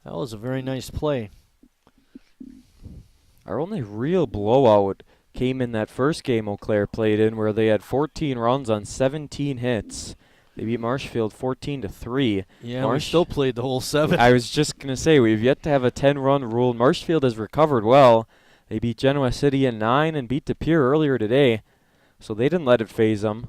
That was a very nice play. Our only real blowout came in that first game Eau Claire played in, where they had 14 runs on 17 hits. They beat Marshfield 14-3. Yeah, we still played the whole 7. I was just going to say, we've yet to have a 10-run rule. Marshfield has recovered well. They beat Genoa City in 9 and beat De Pere earlier today, so they didn't let it phase them.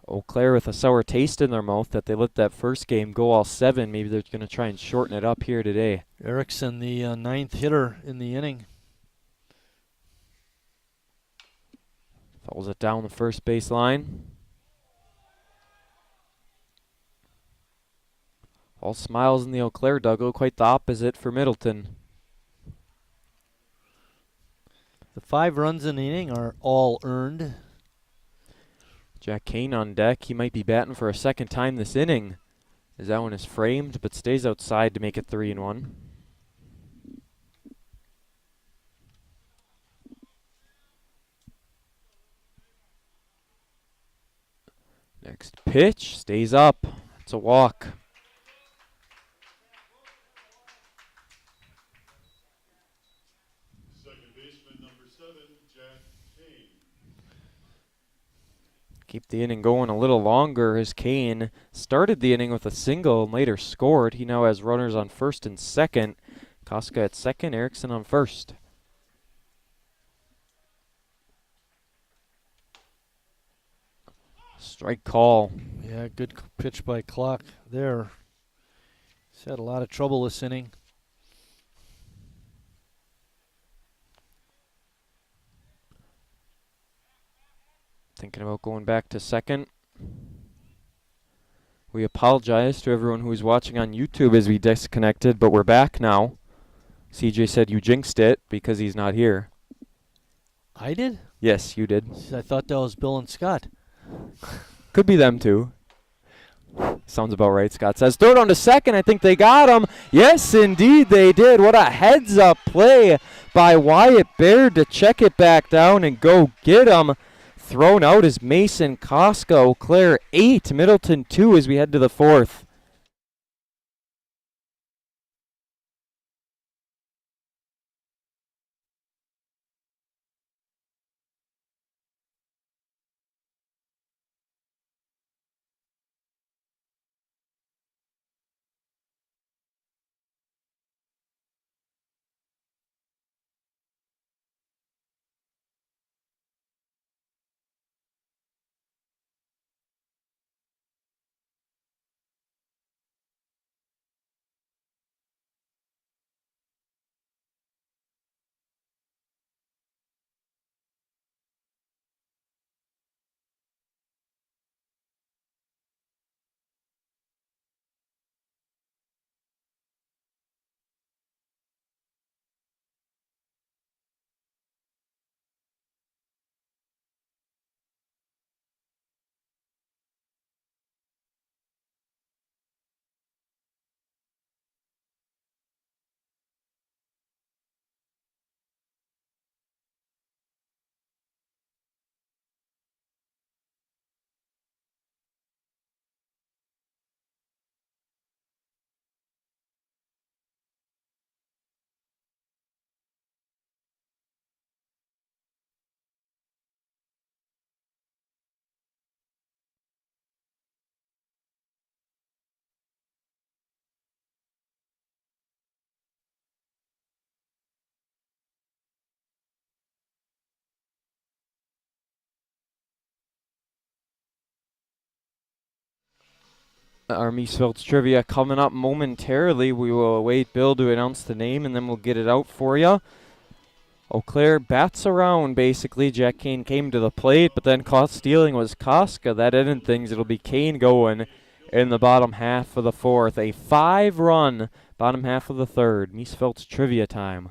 Eau Claire with a sour taste in their mouth that they let that first game go all 7. Maybe they're going to try and shorten it up here today. Erickson, the 9th hitter in the inning. Fouls it down the first base line. All smiles in the Eau Claire dugout, quite the opposite for Middleton. The 5 runs in the inning are all earned. Jack Kane on deck. He might be batting for a second time this inning, as that one is framed, but stays outside to make it 3-1. Next pitch, stays up. It's a walk. Second baseman, number 7, Jack Kane. Keep the inning going a little longer as Kane started the inning with a single and later scored. He now has runners on first and second. Koska at second, Erickson on first. Strike call. Yeah, good pitch by Clock there. He's had a lot of trouble this inning. Thinking about going back to second. We apologize to everyone who is watching on YouTube as we disconnected, but we're back now. CJ said you jinxed it because he's not here. I did? Yes, you did. I thought that was Bill and Scott. Could be them too. Sounds about right, Scott says. Throw it on to second. I think they got him. Yes, indeed they did. What a heads-up play by Wyatt Baird to check it back down and go get him. Thrown out is Mason Koska. Eau Claire 8, Middleton 2 as we head to the 4th. Our Miesvelds trivia coming up momentarily. We will await Bill to announce the name, and then we'll get it out for you. Eau Claire bats around, basically. Jack Kane came to the plate, but then caught stealing was Koska. That ended things. It'll be Kane going in the bottom half of the 4th. A 5-run bottom half of the 3rd. Miesvelds trivia time.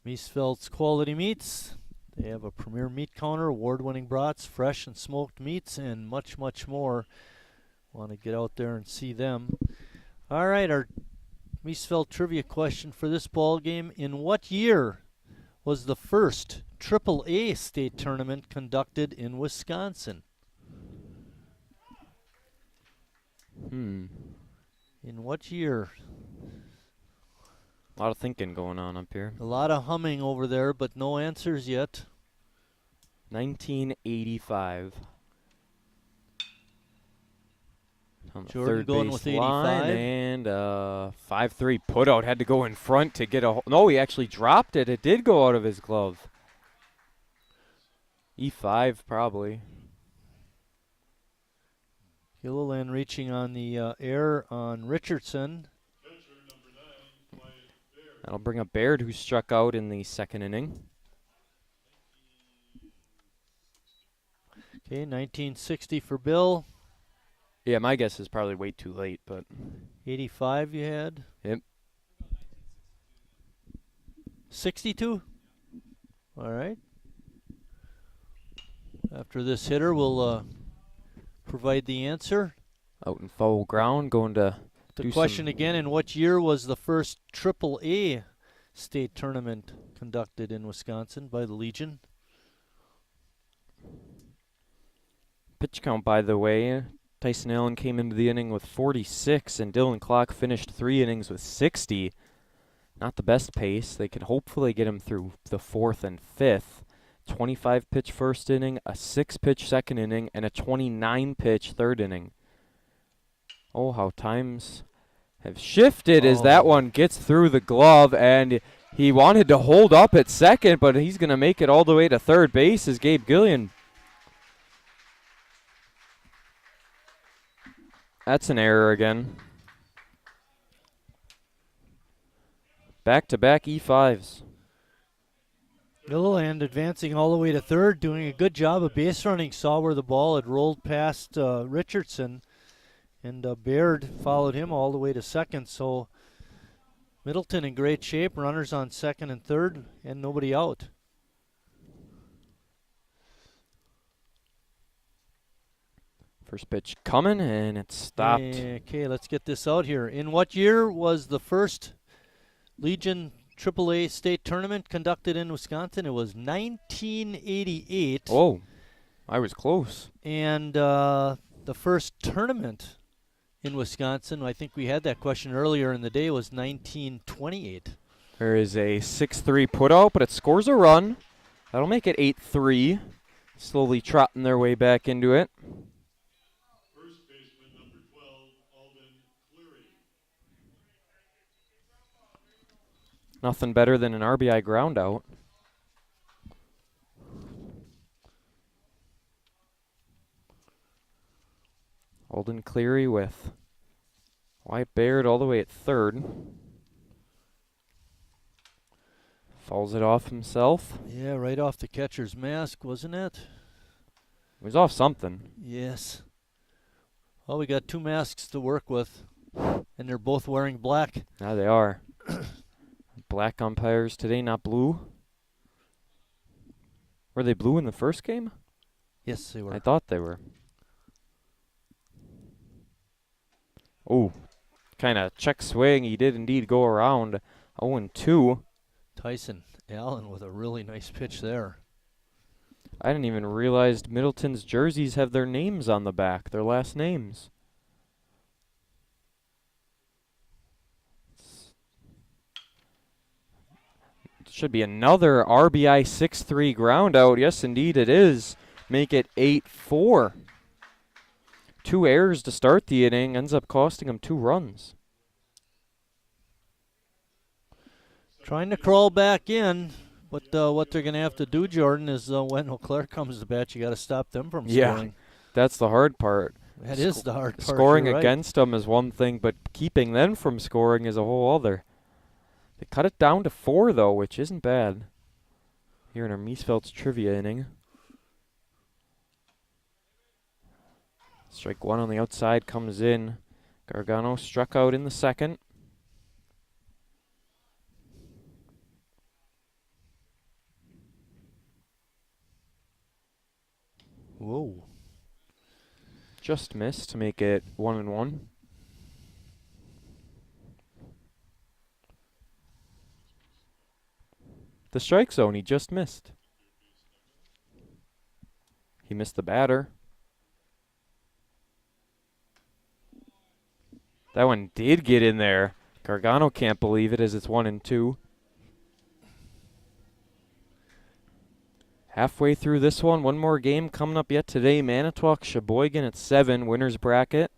Miesvelds Quality Meats. They have a premier meat counter, award-winning brats, fresh and smoked meats, and much, much more. Want to get out there and see them. All right, our Miesveld trivia question for this ball game. In what year was the first AAA state tournament conducted in Wisconsin? Hmm. In what year? A lot of thinking going on up here. A lot of humming over there, but no answers yet. 1985. On the Jordan third going base with line, 85. and 5-3 putout. Had to go in front to get a. No, he actually dropped it. It did go out of his glove. E5 probably. Gilliland reaching on the air on Richardson. Catcher number 9, Wyatt Baird. That'll bring up Baird, who struck out in the second inning. Okay, 1960 for Bill. Yeah, my guess is probably way too late, but 85 you had? Yep. 62? All right. After this hitter, we'll provide the answer. out in foul ground, going to The do question some again, in what year was the first AAA state tournament conducted in Wisconsin by the Legion? pitch count, by the way. Tyson Allen came into the inning with 46, and Dylan Clock finished 3 innings with 60. Not the best pace. They can hopefully get him through the 4th and 5th. 25-pitch first inning, a 6-pitch second inning, and a 29-pitch third inning. Oh, how times have shifted as that one gets through the glove, and he wanted to hold up at second, but he's going to make it all the way to third base as Gabe Gillian. That's an error again. Back-to-back E5s. Gilliland advancing all the way to third, doing a good job of base running. Saw where the ball had rolled past Richardson, and Baird followed him all the way to second. So Middleton in great shape, runners on second and third, and nobody out. First pitch coming, and it's stopped. Okay, let's get this out here. In what year was the first Legion AAA state tournament conducted in Wisconsin? It was 1988. Oh, I was close. And the first tournament in Wisconsin, I think we had that question earlier in the day, was 1928. There is a 6-3 putout, but it scores a run. That'll make it 8-3. Slowly trotting their way back into it. First baseman number 12, Alden Cleary. Nothing better than an RBI ground out. Alden Cleary with Wyatt Baird all the way at third. Fouls it off himself. Yeah, right off the catcher's mask, wasn't it? He was off something. Yes. Well, we got 2 masks to work with, and they're both wearing black. Now they are. Black umpires today, not blue. Were they blue in the first game? Yes, they were. I thought they were. Oh, kind of check swing. He did indeed go around. 0-2. Tyson Allen with a really nice pitch there. I didn't even realize Middleton's jerseys have their names on the back, their last names. Should be another RBI 6-3 ground out. Yes, indeed it is. Make it 8-4. 2 errors to start the inning. Ends up costing him 2 runs. Trying to crawl back in, but what they're going to have to do, Jordan, is when Eau Claire comes to bat, you got to stop them from scoring. That's the hard part. That is the hard part. Scoring you're right. against them is one thing, but keeping them from scoring is a whole other. They cut it down to 4, though, which isn't bad. Here in our Miesfeld's trivia inning. Strike 1 on the outside comes in. Gargano struck out in the second. Whoa. Just missed to make it 1-1. The strike zone, he just missed. He missed the batter. That one did get in there. Gargano can't believe it as it's 1-2. Halfway through this one more game coming up yet today. Manitowoc, Sheboygan at 7, winner's bracket.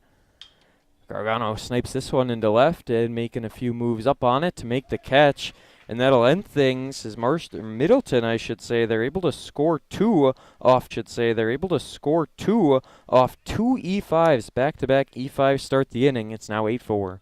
Gargano snipes this one into left and making a few moves up on it to make the catch. And that'll end things as Middleton, I should say, they're able to score two off two E5s. Back-to-back E5s start the inning. It's now 8-4.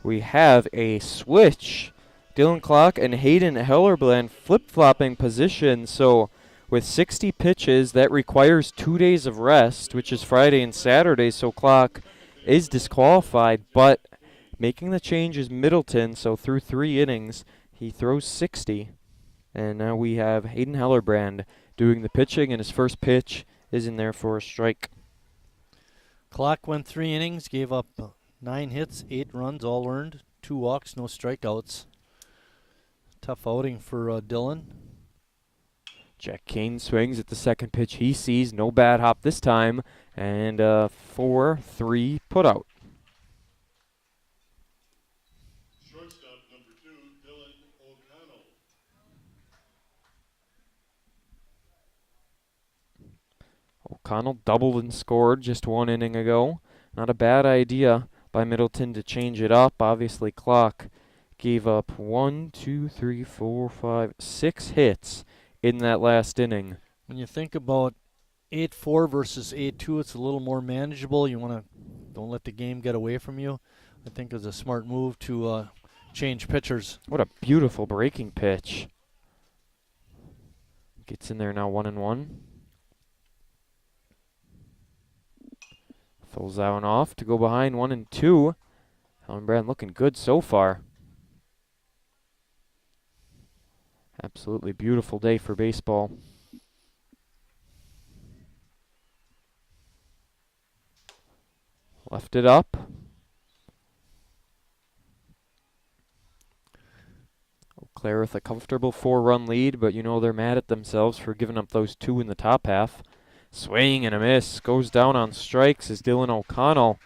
We have a switch. Dylan Clark and Hayden Hellerbrand flip-flopping position. So with 60 pitches, that requires 2 days of rest, which is Friday and Saturday. So Clark is disqualified, but making the change is Middleton. So through 3 innings, he throws 60. And now we have Hayden Hellerbrand doing the pitching, and his first pitch is in there for a strike. Clock went 3 innings, gave up 9 hits, 8 runs, all earned, 2 walks, no strikeouts. Tough outing for Dylan. Jack Kane swings at the second pitch he sees. No bad hop this time. And 4-3 put out. Shortstop number 2, Dylan O'Connell. O'Connell doubled and scored just 1 inning ago. Not a bad idea by Middleton to change it up. Obviously, Clock gave up 6 hits in that last inning. When you think about 8-4 versus 8-2, it's a little more manageable. You want to don't let the game get away from you. I think it's a smart move to change pitchers. What a beautiful breaking pitch. Gets in there now 1-1. Throws that one off to go behind 1-2. Hellenbrand looking good so far. Absolutely beautiful day for baseball. Left it up. Eau Claire with a comfortable 4-run lead, but you know they're mad at themselves for giving up those 2 in the top half. Swing and a miss. Goes down on strikes is Dylan O'Connell.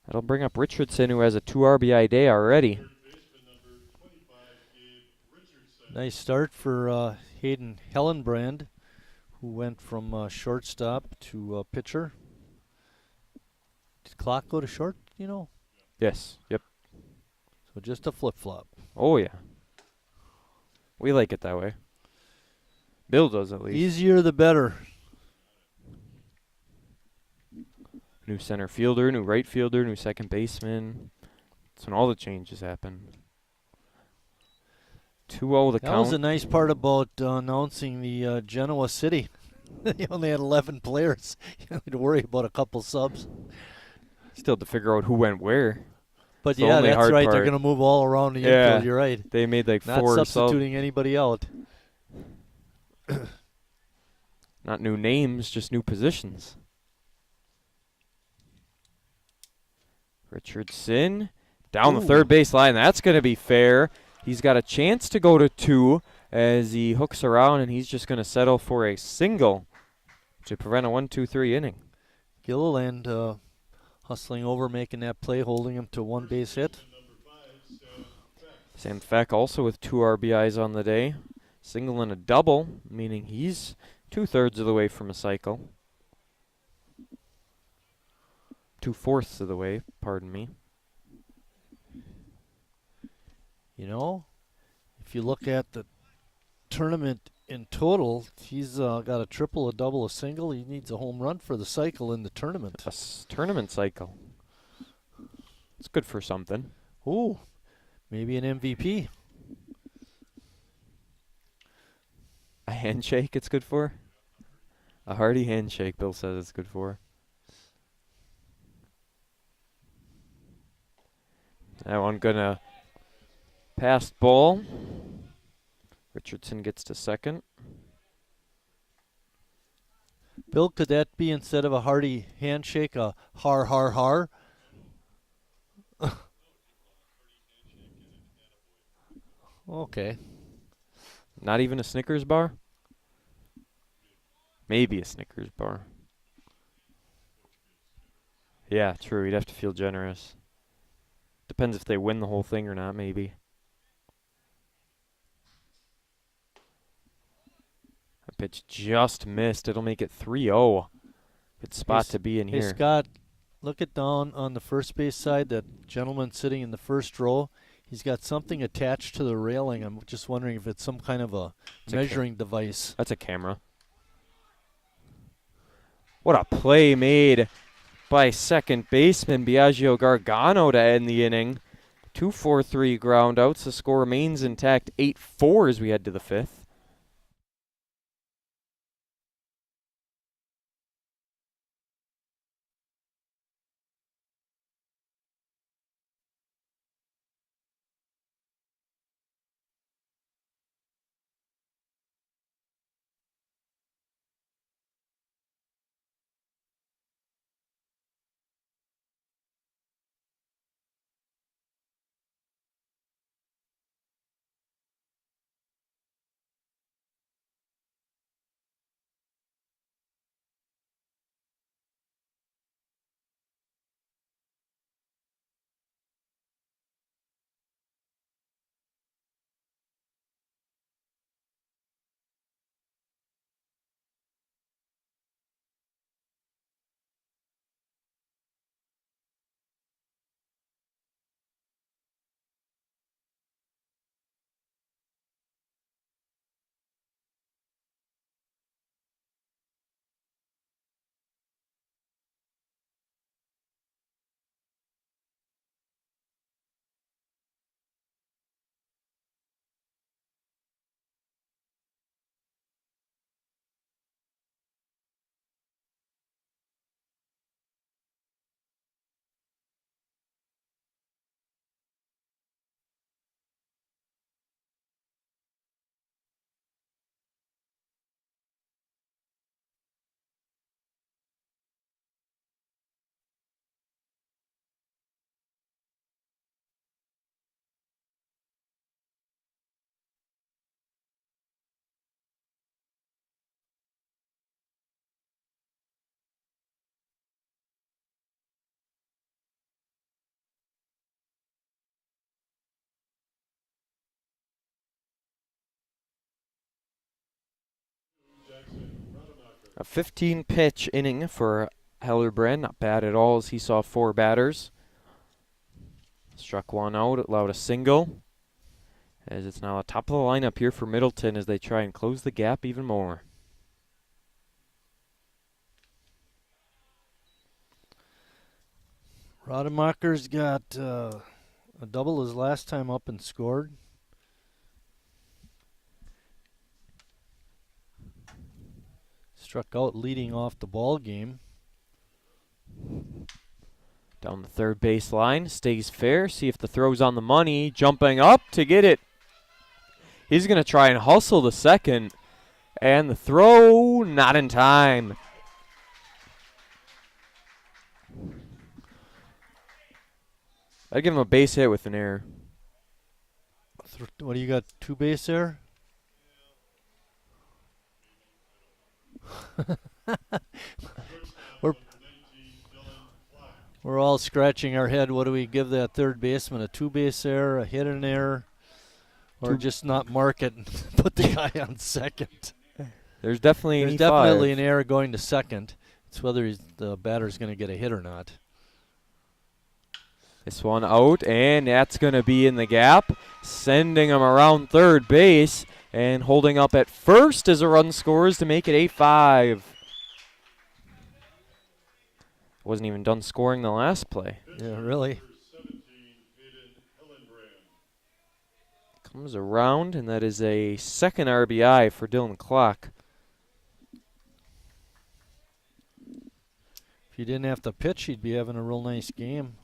That'll bring up Richardson, who has a 2 RBI day already. Third baseman number 25, Gabe Richardson. Nice start for Hayden Hellenbrand, who went from shortstop to pitcher. Did Clock go to short, you know? Yes, yep. So just a flip-flop. Oh, yeah. We like it that way. Bill does at least. Easier the better. New center fielder, new right fielder, new second baseman. That's when all the changes happen. 2-0 the That was a count. nice part about announcing the Genoa City. They only had 11 players. You don't need to worry about a couple subs. Still have to figure out who went where. But The yeah, only that's hard right. They're part. going to move all around the Yeah. infield. You're right. They made like Not 4 substituting anybody out. Not new names, just new positions. Richardson down the Ooh. third base line. That's going to be fair. He's got a chance to go to 2 as he hooks around, and he's just going to settle for a single to prevent a 1-2-3 inning. Gilliland hustling over, making that play, holding him to one base hit. Sam Feck also with 2 RBIs on the day. Single and a double, meaning he's 2/3 of the way from a cycle. 2/4 of the way, pardon me. You know, if you look at the tournament in total, he's got a triple, a double, a single. He needs a home run for the cycle in the tournament. A tournament cycle. It's good for something. Ooh, maybe an MVP. A handshake it's good for? A hearty handshake, Bill says it's good for. That one gonna pass ball. Richardson gets to second. Bill, could that be, instead of a hearty handshake, a har har har? Okay. Not even a Snickers bar? Maybe a Snickers bar. Yeah, true. You'd have to feel generous. Depends if they win the whole thing or not, maybe. That pitch just missed. It'll make it 3-0. Good spot to be in Hey, here. Scott, look it down on the first base side. That gentleman sitting in the first row, he's got something attached to the railing. I'm just wondering if it's some kind of a measuring device. That's a camera. What a play made by second baseman Biagio Gargano to end the inning. 2-4-3 ground outs. The score remains intact. 8-4 as we head to the 5th. A 15-pitch inning for Hellerbrand. Not bad at all as he saw 4 batters. Struck one out, allowed a single. as it's now a top of the lineup here for Middleton as they try and close the gap even more. Rademacher's got a double his last time up and scored. Struck out leading off the ball game. Down the third base line, stays fair, see if the throw's on the money, jumping up to get it. He's going to try and hustle the second, and the throw not in time. I'd give him a base hit with an error. What do you got? 2 base there? We're- We're all scratching our head. What do we give that third baseman? A 2 base error, a hit and error, or just not mark it and put the guy on second? There's definitely There's definitely an error going to second. It's whether the batter's going to get a hit or not. This one out, and that's going to be in the gap, sending him around third base, and holding up at first as a run scores to make it 8-5. Wasn't even done scoring the last play. Yeah, really. Comes around, and that is a second RBI for Dylan Clock. If he didn't have to pitch, he'd be having a real nice game.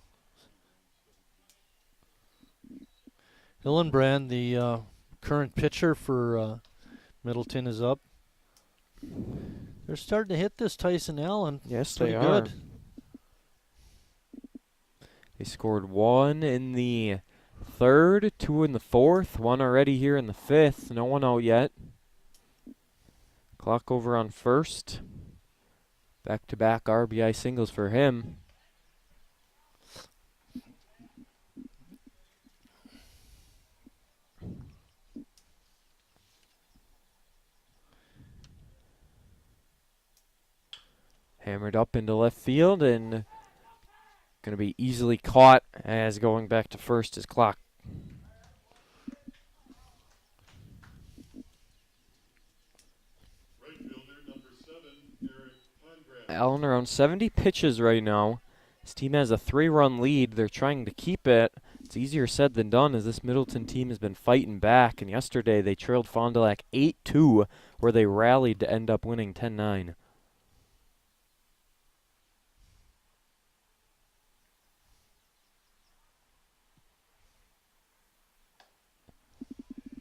Hillenbrand, the current pitcher for Middleton, is up. They're starting to hit this Tyson Allen. Yes, Pretty they are. good. They scored 1 in the third, 2 in the fourth, 1 already here in the fifth. No one out yet. Clock over on first. Back-to-back RBI singles for him. Hammered up into left field and going to be easily caught as going back to first is Clock. Right fielder number 7, Eric Pongratz. Allen around 70 pitches right now. His team has a 3-run lead. They're trying to keep it. It's easier said than done as this Middleton team has been fighting back. And yesterday they trailed Fond du Lac 8-2 where they rallied to end up winning 10-9.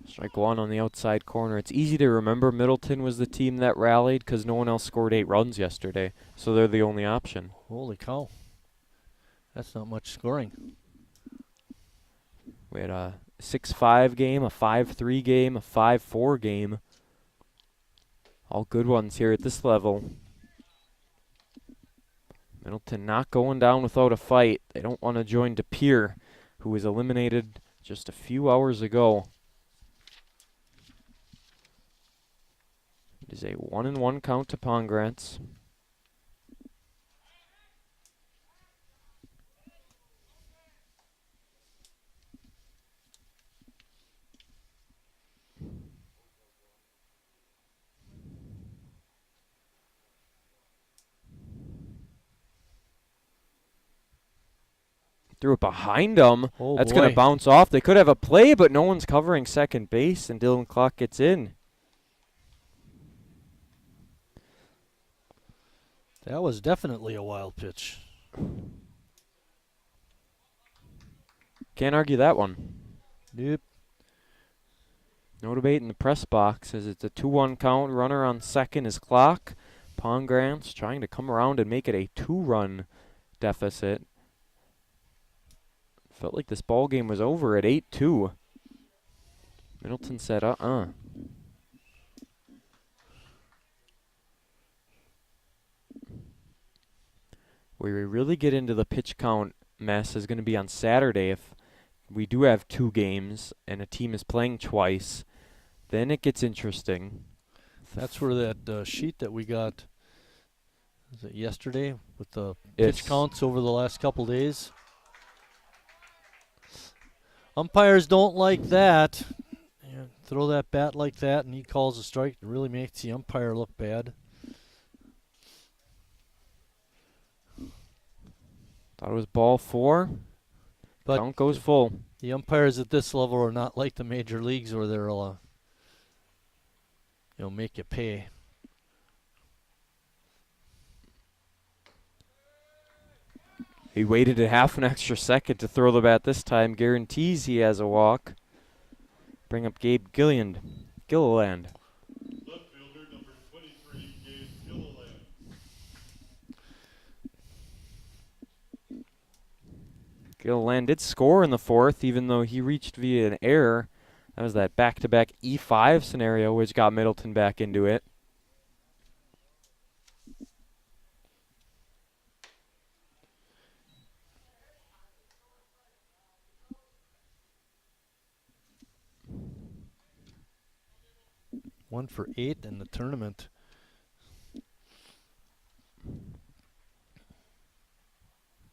Strike one on the outside corner. It's easy to remember Middleton was the team that rallied because no one else scored 8 runs yesterday. So they're the only option. Holy cow. That's not much scoring. We had a 6-5 game, a 5-3 game, a 5-4 game. All good ones here at this level. Middleton not going down without a fight. They don't want to join De Pere, who was eliminated just a few hours ago. It is a 1-1 count to Pongratz. Threw it behind him. Oh, That's going to boy. bounce off. They could have a play, but no one's covering second base, and Dylan Clock gets in. That was definitely a wild pitch. Can't argue that one. Yep. No debate in the press box as it's a 2-1 count. Runner on second is Clock. Pongratz trying to come around and make it a 2-run deficit. Felt like this ball game was over at 8-2. Middleton said, Where we really get into the pitch count mess is going to be on Saturday. If we do have 2 games and a team is playing twice, then it gets interesting. That's where that sheet that we got, was it yesterday, with the It's- pitch counts over the last couple days. Umpires don't like that. throw that bat like that and he calls a strike, it really makes the umpire look bad. Thought it was ball 4. But Count goes full. the umpires at this level are not like the major leagues where they'll make you pay. He waited a half an extra second to throw the bat this time. Guarantees he has a walk. Bring up Gabe Gilliland. Left fielder number 23, Gabe Gilliland. Gilliland did score in the 4th, even though he reached via an error. That was that back-to-back E5 scenario, which got Middleton back into it. One for 8 in the tournament.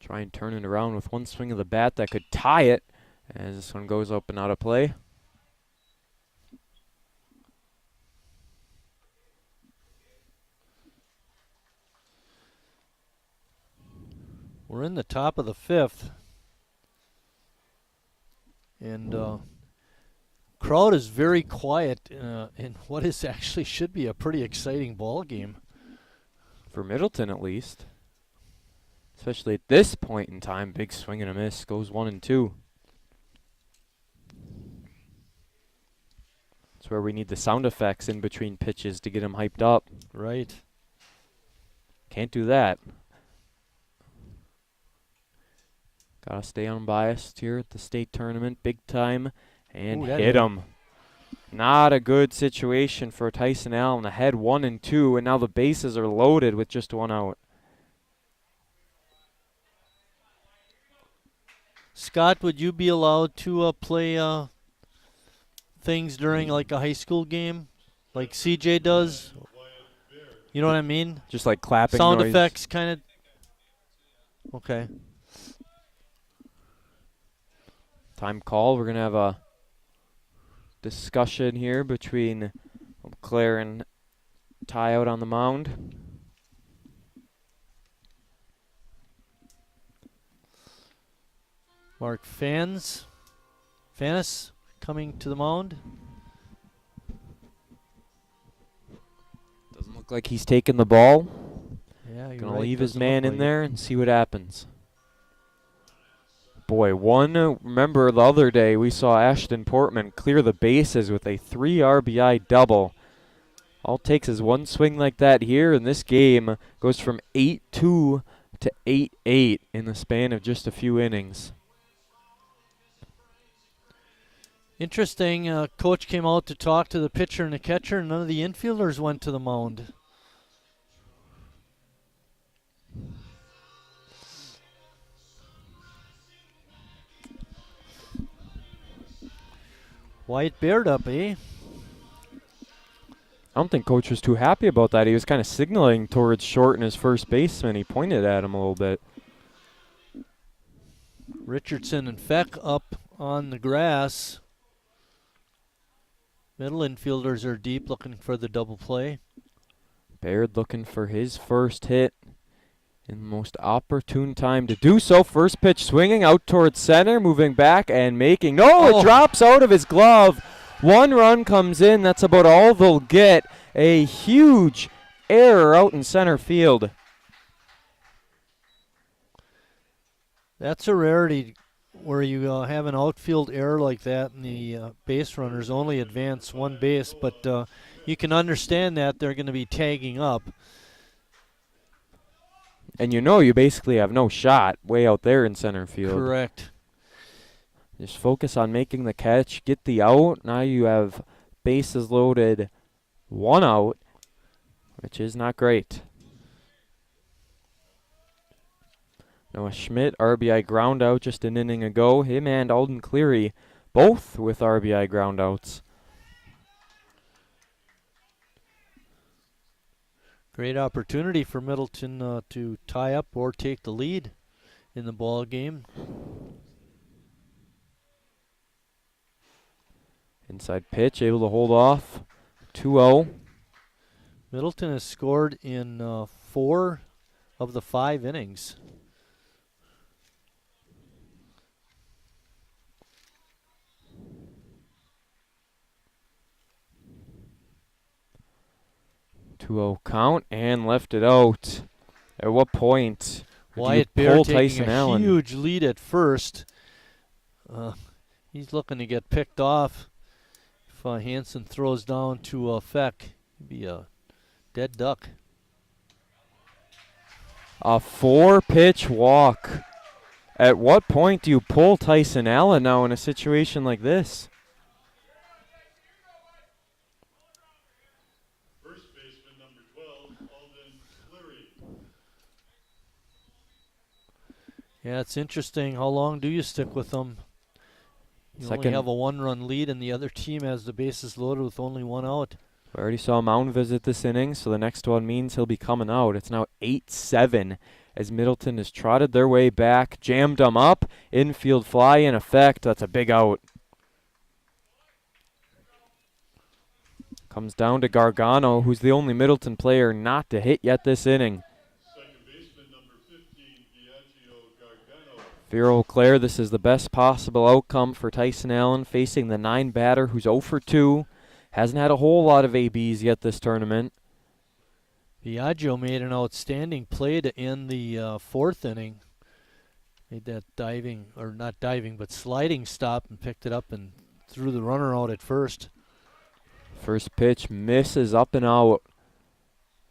Try and turn it around with one swing of the bat that could tie it, as this one goes up and out of play. We're in the top of the 5th. And crowd is very quiet in what is actually should be a pretty exciting ball game. For Middleton, at least. Especially at this point in time. Big swing and a miss. Goes 1-2. That's where we need the sound effects in between pitches to get him hyped up. Right. Can't do that. Gotta stay unbiased here at the state tournament. Big time. And Ooh, that hit hit him. Not a good situation for Tyson Allen. Ahead 1-2, and now the bases are loaded with just 1 out. Scott, would you be allowed to play things during like a high school game, like CJ does? You know what I mean? Just like clapping Sound noise. effects, kind of. Okay. Time call. We're going to have a discussion here between Eau Claire and Ty out on the mound. Mark Fanis coming to the mound. Doesn't look like he's taking the ball. Yeah, you're Gonna right. leave his Doesn't man look in like there and see what happens. Boy, remember the other day we saw Ashton Portman clear the bases with a 3 RBI double. All it takes is one swing like that here, and this game goes from 8-2 to 8-8 in the span of just a few innings. Interesting. Coach came out to talk to the pitcher and the catcher, and none of the infielders went to the mound. White bared up, eh? I don't think Coach was too happy about that. He was kind of signaling towards Short and his first baseman. He pointed at him a little bit. Richardson and Feck up on the grass. Middle infielders are deep, looking for the double play. Baird looking for his first hit in the most opportune time to do so. First pitch swinging out towards center, moving back and making. No, it drops out of his glove. 1 run comes in. That's about all they'll get. A huge error out in center field. That's a rarity where you have an outfield error like that and the base runners only advance 1 base, but you can understand that they're going to be tagging up. And you basically have no shot way out there in center field. Correct. Just focus on making the catch, get the out. Now you have bases loaded, 1 out, which is not great. Noah Schmidt, RBI ground out just an inning ago. Him and Alden Cleary, both with RBI ground outs. Great opportunity for Middleton to tie up or take the lead in the ball game. Inside pitch, able to hold off. 2-0. Middleton has scored in 4 of the 5 innings. Count and left it out. At what point do you Wyatt Bear pull taking Tyson a Allen? huge lead at first. He's looking to get picked off. If Hansen throws down to Feck, he'd be a dead duck. A 4-pitch walk. At what point do you pull Tyson Allen now in a situation like this? First baseman number 12, Alden Cleary. Yeah, it's interesting. How long do you stick with them? You only Second. have a 1-run lead, and the other team has the bases loaded with only 1 out. We already saw Mound visit this inning, so the next one means he'll be coming out. It's now 8-7 as Middleton has trotted their way back, jammed them up, infield fly in effect. That's a big out. Comes down to Gargano, who's the only Middleton player not to hit yet this inning. Second baseman number 15, Biagio Gargano. For Eau Claire, this is the best possible outcome for Tyson Allen, facing the 9 batter who's 0 for 2. Hasn't had a whole lot of ABs yet this tournament. Biagio made an outstanding play to end the 4th inning. Made that diving, or not diving, but sliding stop and picked it up and threw the runner out at first. First pitch misses up and out.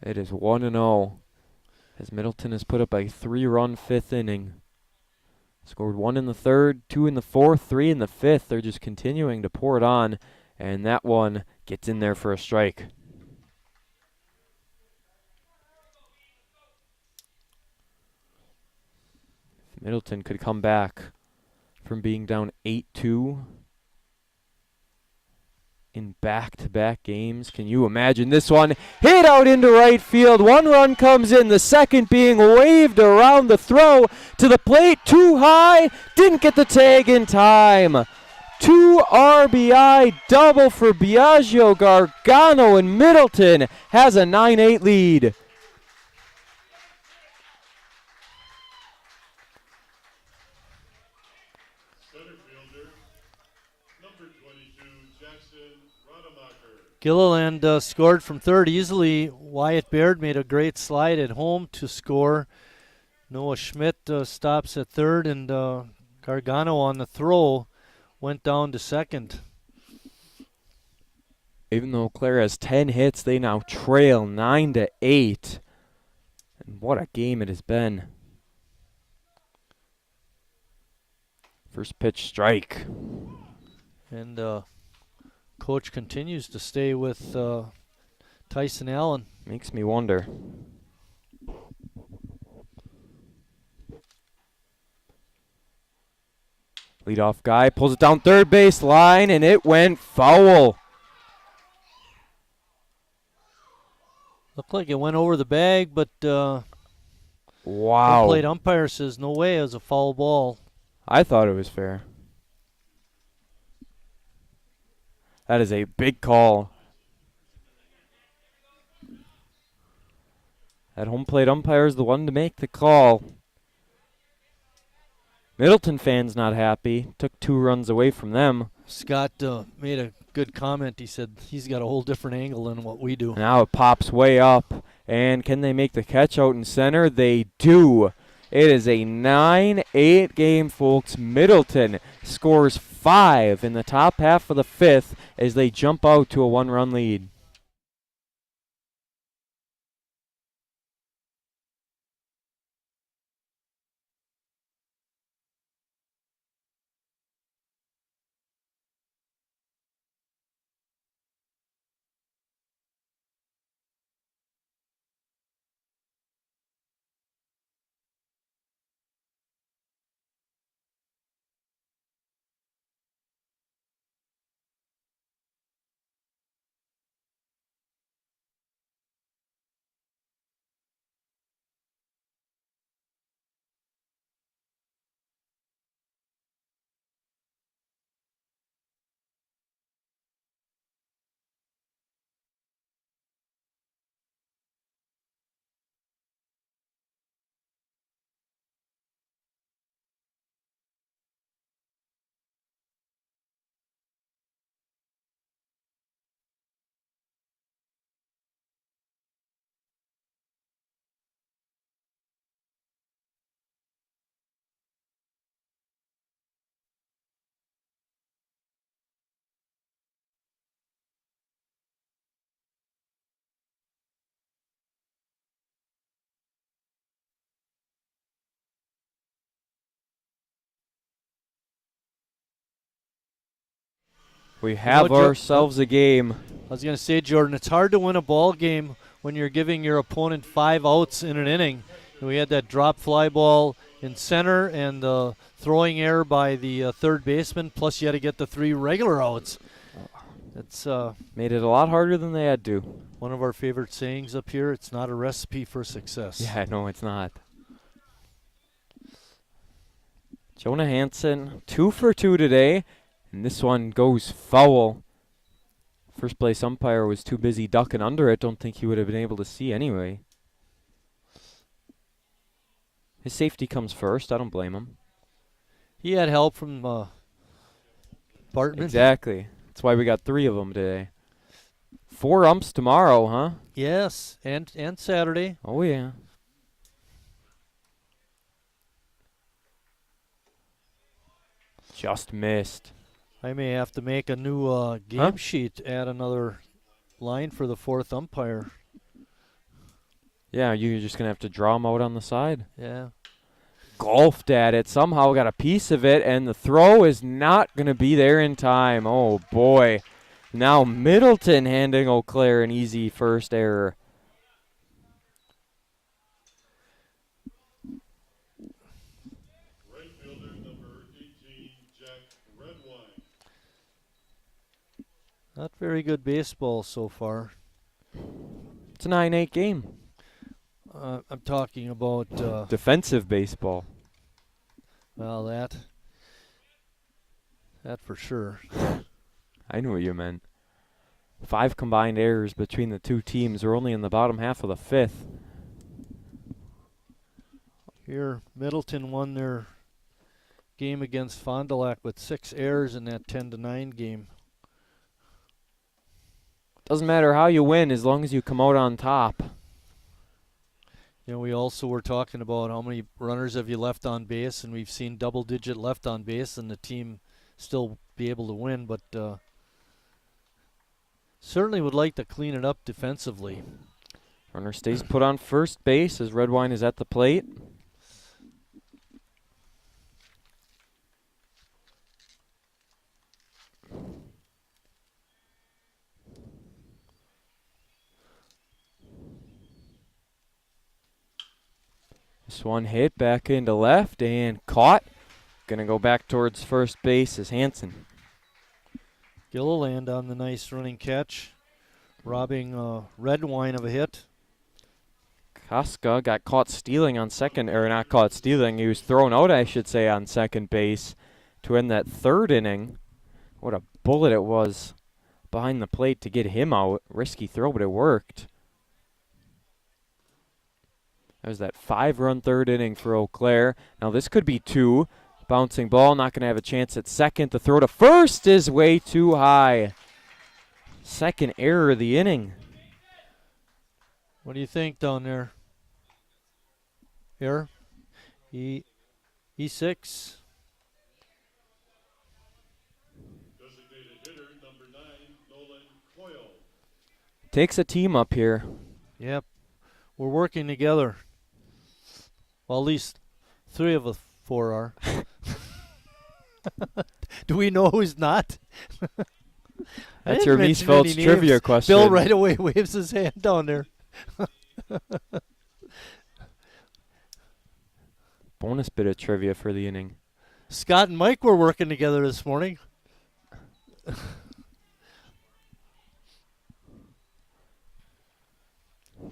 It is 1-0 as Middleton has put up a 3-run 5th inning. Scored 1 in the 3rd, 2 in the 4th, 3 in the 5th. They're just continuing to pour it on, and that one gets in there for a strike. Middleton could come back from being down 8-2 in back-to-back games. Can you imagine this one? Hit out into right field. 1 run comes in, the second being waved around the throw to the plate. Too high, didn't get the tag in time. 2 RBI double for Biagio Gargano, and Middleton has a 9-8 lead. Center fielder number 22, Jackson Rademacher. Gilliland scored from third easily. Wyatt Baird made a great slide at home to score. Noah Schmidt stops at third, and Gargano on the throw went down to second. Even though Claire has 10 hits, they now trail 9-8. And what a game it has been. First pitch strike. And coach continues to stay with Tyson Allen. Makes me wonder. Leadoff guy pulls it down third base line, and it went foul. Looked like it went over the bag, but home Wow. plate umpire says no way, it was a foul ball. I thought it was fair. That is a big call. That home plate umpire is the one to make the call. Middleton fans not happy. Took 2 runs away from them. Scott made a good comment. He said he's got a whole different angle than what we do. Now it pops way up. And can they make the catch out in center? They do. It is a 9-8 game, folks. Middleton scores 5 in the top half of the 5th as they jump out to a 1-run lead. We have ourselves a game. I was going to say, Jordan, it's hard to win a ball game when you're giving your opponent 5 outs in an inning. We had that drop fly ball in center and the throwing error by the third baseman, plus you had to get the 3 regular outs. It's made it a lot harder than they had to. One of our favorite sayings up here, it's not a recipe for success. Yeah, no, it's not. Jonah Hansen, 2 for 2 today, and this one goes foul. First place umpire was too busy ducking under it. Don't think he would have been able to see anyway. His safety comes first. I don't blame him. He had help from Bartman. Exactly. That's why we got 3 of them today. 4 umps tomorrow, huh? Yes, and Saturday. Oh, yeah. Just missed. I may have to make a new game sheet, add another line for the 4th umpire. Yeah, you're just going to have to draw him out on the side. Yeah. Golfed at it, somehow got a piece of it, and the throw is not going to be there in time. Oh, boy. Now Middleton handing Eau Claire an easy first error. Right fielder number 18, Jack Redwine. Not very good baseball so far. It's a 9-8 game. I'm talking about Defensive baseball. well, that for sure. I knew what you meant. 5 combined errors between the 2 teams. We're only in the bottom half of the 5th. Here, Middleton won their game against Fond du Lac with 6 errors in that 10-9 game. Doesn't matter how you win as long as you come out on top. You know, we also were talking about how many runners have you left on base, and we've seen double-digit left on base, and the team still be able to win, but certainly would like to clean it up defensively. Runner stays put on first base as Redwine is at the plate. This one hit back into left and caught. Gonna go back towards first base is Hansen. Gilliland on the nice running catch, robbing Redwine of a hit. Kaska got caught stealing on second, or not caught stealing, he was thrown out, I should say, on second base to end that 3rd inning. What a bullet it was behind the plate to get him out. Risky throw, but it worked. That was that 5-run 3rd inning for Eau Claire. Now this could be 2. Bouncing ball, not going to have a chance at second. The throw to first is way too high. 2nd error of the inning. What do you think down there? Here? E6. Designated hitter number 9, Nolan Coyle. Takes a team up here. Yep. We're working together. Well, at least 3 of us 4 are. Do we know who's not? That's your Mies Phelps trivia question. Bill right away waves his hand down there. Bonus bit of trivia for the inning. Scott and Mike were working together this morning.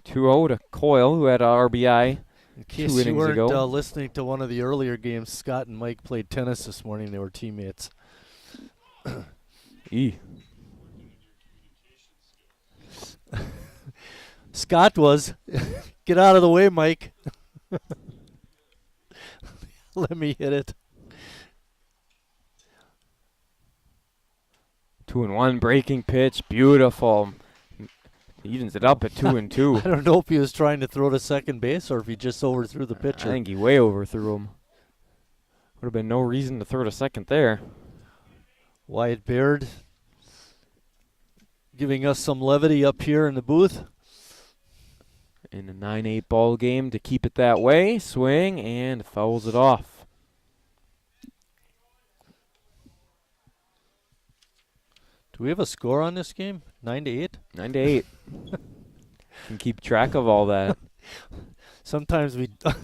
2-0 to Coyle, who had a RBI In 2 case you innings weren't ago. listening to one of the earlier games, Scott and Mike played tennis this morning. They were teammates. Scott was. Get out of the way, Mike. Let me hit it. 2-1 breaking pitch, beautiful. Evens it up at 2-2. I don't know if he was trying to throw to second base or if he just overthrew the I pitcher. think he way overthrew him. Would have been no reason to throw to second there. Wyatt Baird giving us some levity up here in the booth. In a 9-8 ball game to keep it that way. Swing and fouls it off. Do we have a score on this game? 9-8? 9-8. Can keep track of all that. Sometimes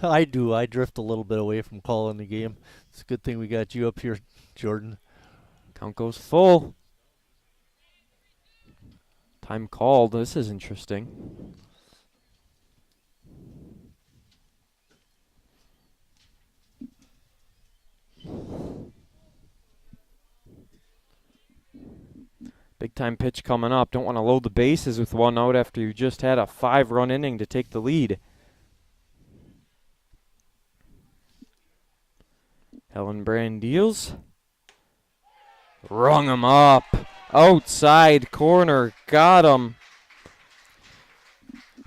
I do. I drift a little bit away from calling the game. It's a good thing we got you up here, Jordan. Count goes full. Time called. This is interesting. Big time pitch coming up. Don't want to load the bases with one out after you just had a 5-run inning to take the lead. Hillenbrand deals. Rung him up. Outside corner. Got him.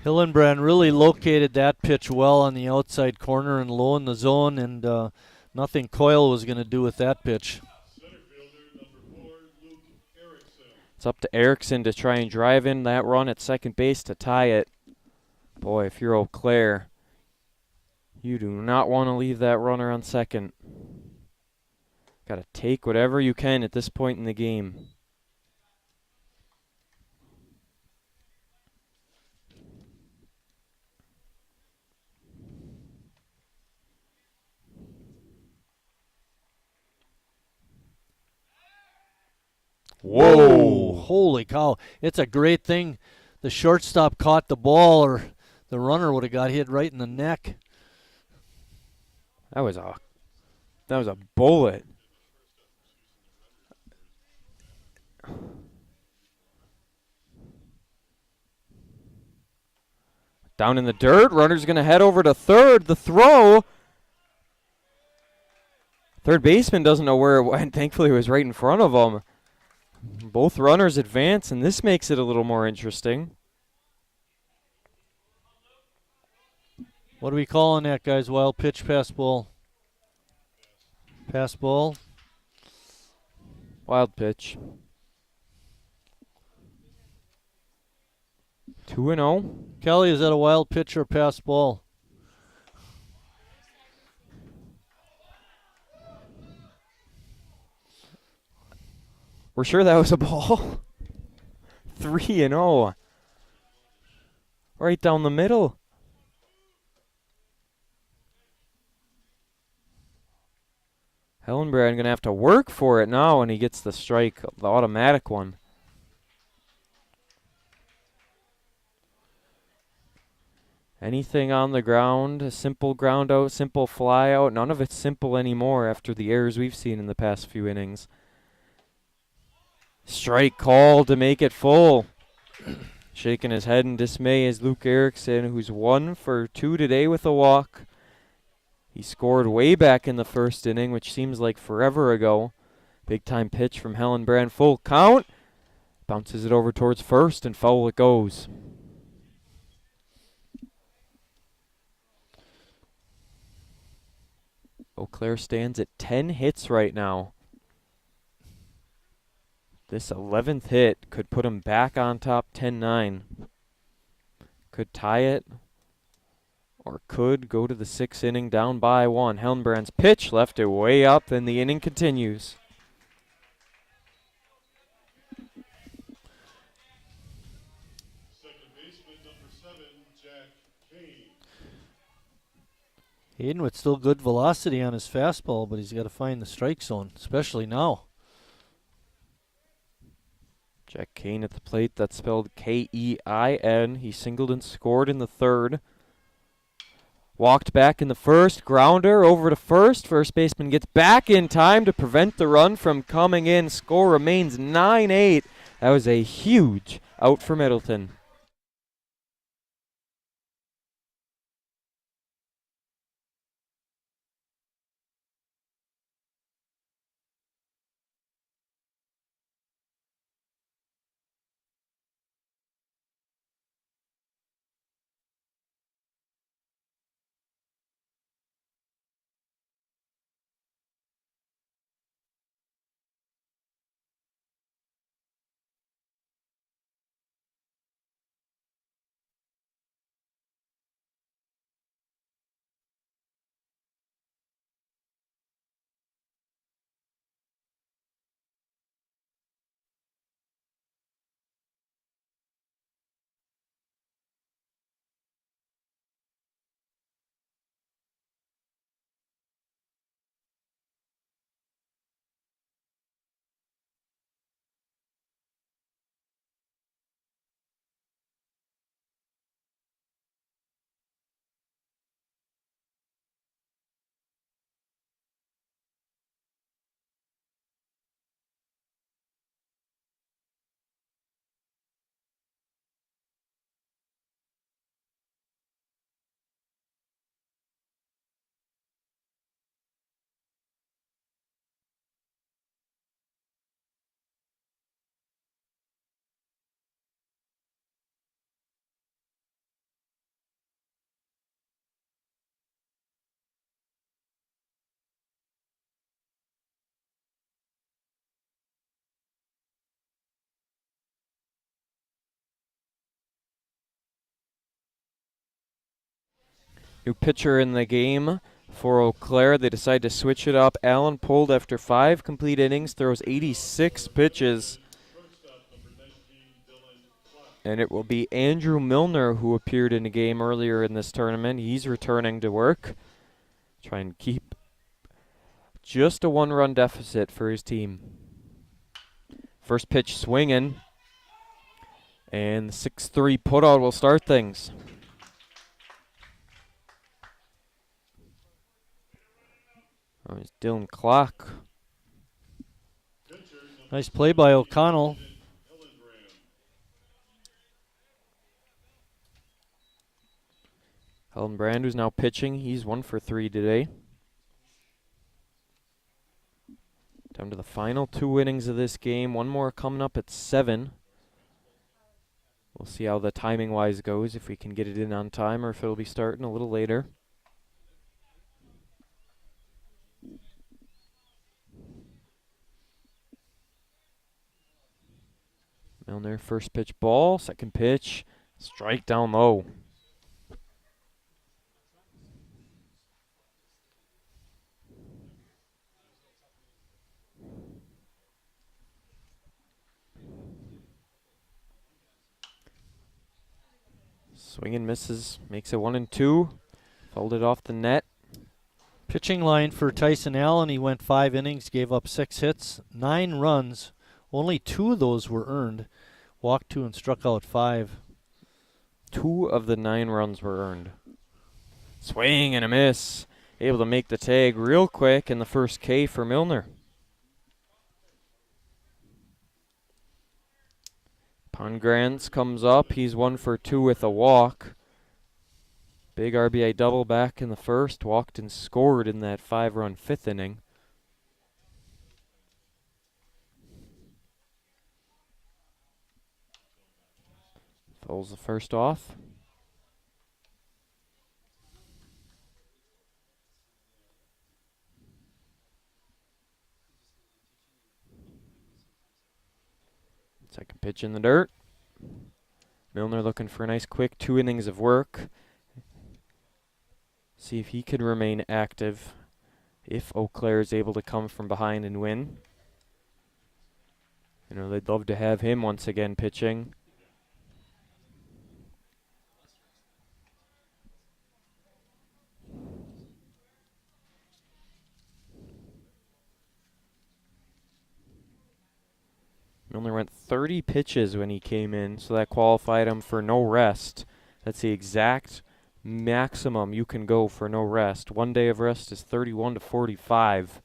Hillenbrand really located that pitch well on the outside corner and low in the zone, and nothing Coyle was going to do with that pitch. Center fielder number 4, Luke Erickson. It's up to Erickson to try and drive in that run at second base to tie it. Boy, if you're Eau Claire, you do not want to leave that runner on second. Got to take whatever you can at this point in the game. Whoa! Holy cow. It's a great thing the shortstop caught the ball, or the runner would have got hit right in the neck. That was a bullet. Down in the dirt. Runner's going to head over to third. The throw. Third baseman doesn't know where it went. Thankfully, it was right in front of him. Both runners advance, and this makes it a little more interesting. What are we calling that, guys? Wild pitch, pass ball. Pass ball. Wild pitch. 2-0. Kelly, is that a wild pitch or pass ball? We're sure that was a ball. 3-0. Right down the middle. Hillenbrand gonna have to work for it now when he gets the strike, the automatic one. Anything on the ground, a simple ground out, simple fly out, none of it's simple anymore after the errors we've seen in the past few innings. Strike called to make it full. Shaking his head in dismay is Luke Erickson, who's 1 for 2 today with a walk. He scored way back in the first inning, which seems like forever ago. Big time pitch from Hillenbrand, full count. Bounces it over towards first, and foul it goes. Eau Claire stands at 10 hits right now. This 11th hit could put him back on top 10-9. Could tie it, or could go to the 6th inning down by 1. Hillenbrand's pitch left it way up, and the inning continues. Second baseman number 7, Jack Kane. Hayden with still good velocity on his fastball, but he's got to find the strike zone, especially now. Jack Kane at the plate. That's spelled K-E-I-N. He singled and scored in the 3rd. Walked back in the 1st. Grounder over to first. First baseman gets back in time to prevent the run from coming in. Score remains 9-8. That was a huge out for Middleton. New pitcher in the game for Eau Claire. They decide to switch it up. Allen pulled after 5 complete innings, throws 86 pitches. And it will be Andrew Milner who appeared in the game earlier in this tournament. He's returning to work. Try and keep just a 1-run deficit for his team. First pitch swinging. And the 6-3 putout will start things. Oh, it's Dylan Clark. Nice play by O'Connell. Hillenbrand, who's now pitching, he's 1 for 3 today. Down to the final 2 innings of this game. One more coming up at 7. We'll see how the timing-wise goes, if we can get it in on time or if it'll be starting a little later. Milner, first pitch ball, second pitch, strike down low. Swing and misses, makes it 1-2. Folded off the net. Pitching line for Tyson Allen. He went 5 innings, gave up 6 hits, 9 runs. Only 2 of those were earned. Walked 2 and struck out 5. 2 of the 9 runs were earned. Swing and a miss. Able to make the tag real quick in the first K for Milner. Pongrantz comes up. He's 1 for 2 with a walk. Big RBI double back in the first. Walked and scored in that 5-run 5th inning. Fouls the first off. Second pitch in the dirt. Milner looking for a nice quick 2 innings of work. See if he can remain active if Eau Claire is able to come from behind and win. You know, they'd love to have him once again pitching. Milner went 30 pitches when he came in, so that qualified him for no rest. That's the exact maximum you can go for no rest. 1 day of rest is 31 to 45.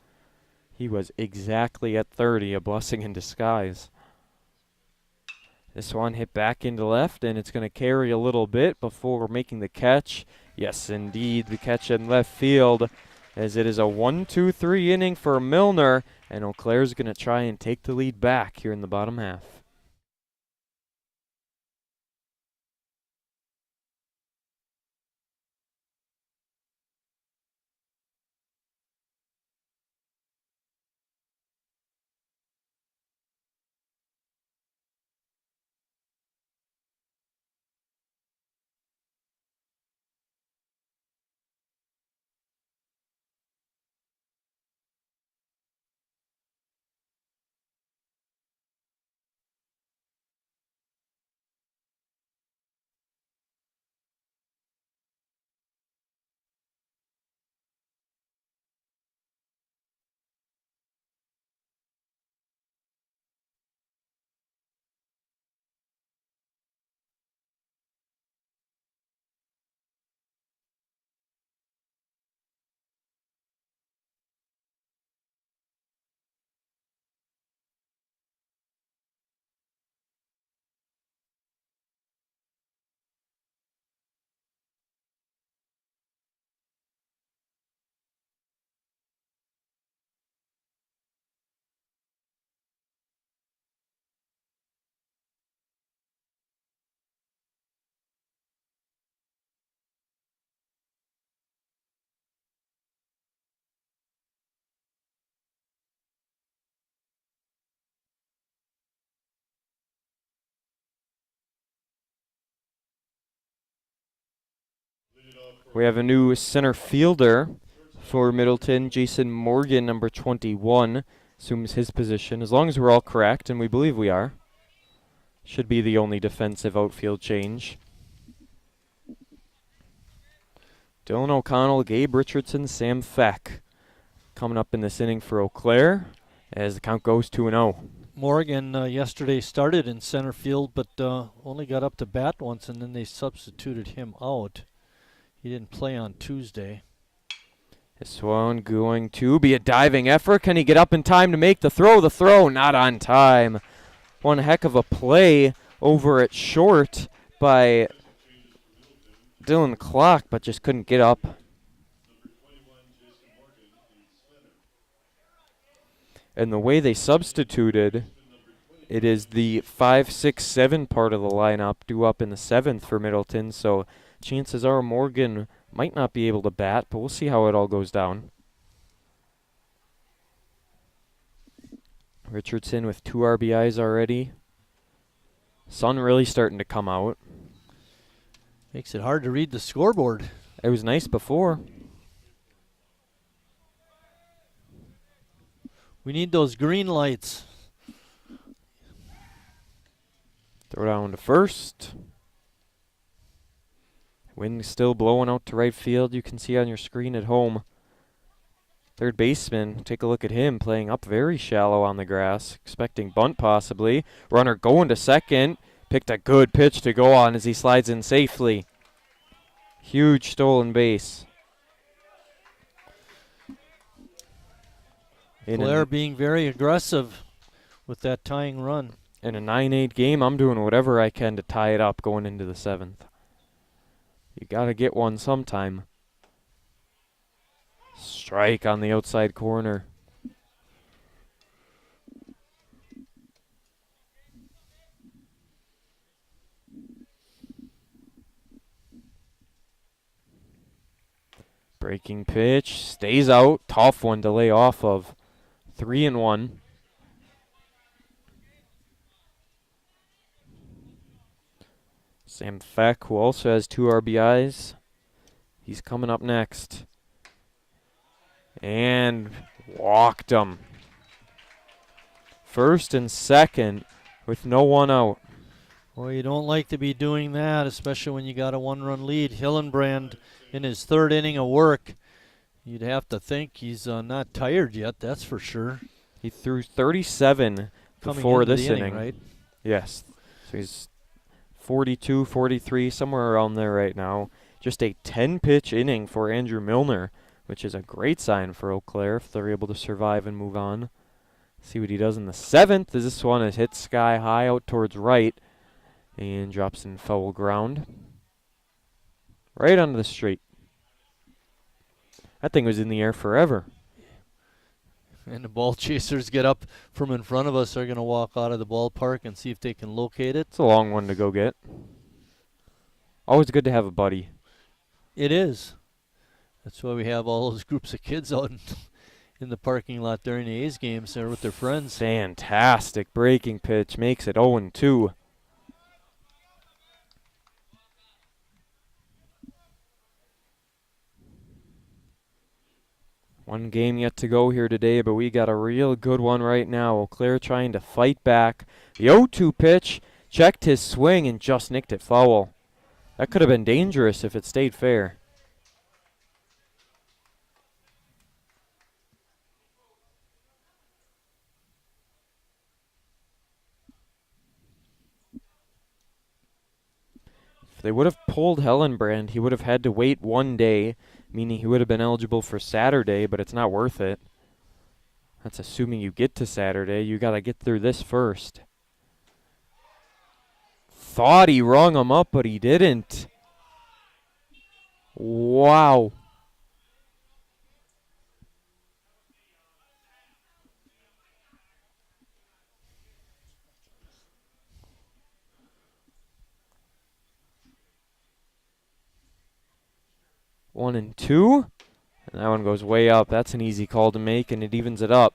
He was exactly at 30, a blessing in disguise. This one hit back into left, and it's going to carry a little bit before making the catch. Yes, indeed, the catch in left field, as it is a 1-2-3 inning for Milner, and Eau Claire's going to try and take the lead back here in the bottom half. We have a new center fielder for Middleton, Jason Morgan, number 21, assumes his position. As long as we're all correct, and we believe we are, should be the only defensive outfield change. Dylan O'Connell, Gabe Richardson, Sam Feck coming up in this inning for Eau Claire as the count goes 2-0. Morgan yesterday started in center field, but only got up to bat once, and then they substituted him out. He didn't play on Tuesday. This one going to be a diving effort. Can he get up in time to make the throw? The throw not on time. One heck of a play over at short by Dylan Clock, but just couldn't get up. And the way they substituted, it is the 5, 6, 7 part of the lineup due up in the 7th for Middleton, so chances are Morgan might not be able to bat, but we'll see how it all goes down. Richardson with 2 RBIs already. Sun really starting to come out. Makes it hard to read the scoreboard. It was nice before. We need those green lights. Throw down to first. Wind still blowing out to right field. You can see on your screen at home. Third baseman, take a look at him playing up very shallow on the grass. Expecting bunt possibly. Runner going to second. Picked a good pitch to go on as he slides in safely. Huge stolen base. Claire being very aggressive with that tying run. In a 9-8 game, I'm doing whatever I can to tie it up going into the 7th. You got to get one sometime. Strike on the outside corner. Breaking pitch, stays out. Tough one to lay off of. 3-1. Sam Feck, who also has 2 RBIs. He's coming up next. And walked him. First and second with no one out. Well, you don't like to be doing that, especially when you got a 1-run lead. Hillenbrand in his 3rd inning of work. You'd have to think he's not tired yet, that's for sure. He threw 37 Coming before into this the inning. Right? Yes. So he's 42, 43, somewhere around there right now. Just a 10-pitch inning for Andrew Milner, which is a great sign for Eau Claire if they're able to survive and move on. See what he does in the 7th, as this one is hit sky high out towards right and drops in foul ground. Right onto the street. That thing was in the air forever. And the ball chasers get up from in front of us. They're going to walk out of the ballpark and see if they can locate it. It's a long one to go get. Always good to have a buddy. It is. That's why we have all those groups of kids out in the parking lot during the A's games there with their friends. Fantastic breaking pitch. Makes it 0-2. One game yet to go here today, but we got a real good one right now. Eau Claire trying to fight back. The 0-2 pitch checked his swing and just nicked it foul. That could have been dangerous if it stayed fair. If they would have pulled Hillenbrand, he would have had to wait 1 day, meaning he would have been eligible for Saturday, but it's not worth it. That's assuming you get to Saturday. You got to get through this first. Thought he rung him up, but he didn't. Wow. One and two. And that one goes way up. That's an easy call to make, and it evens it up.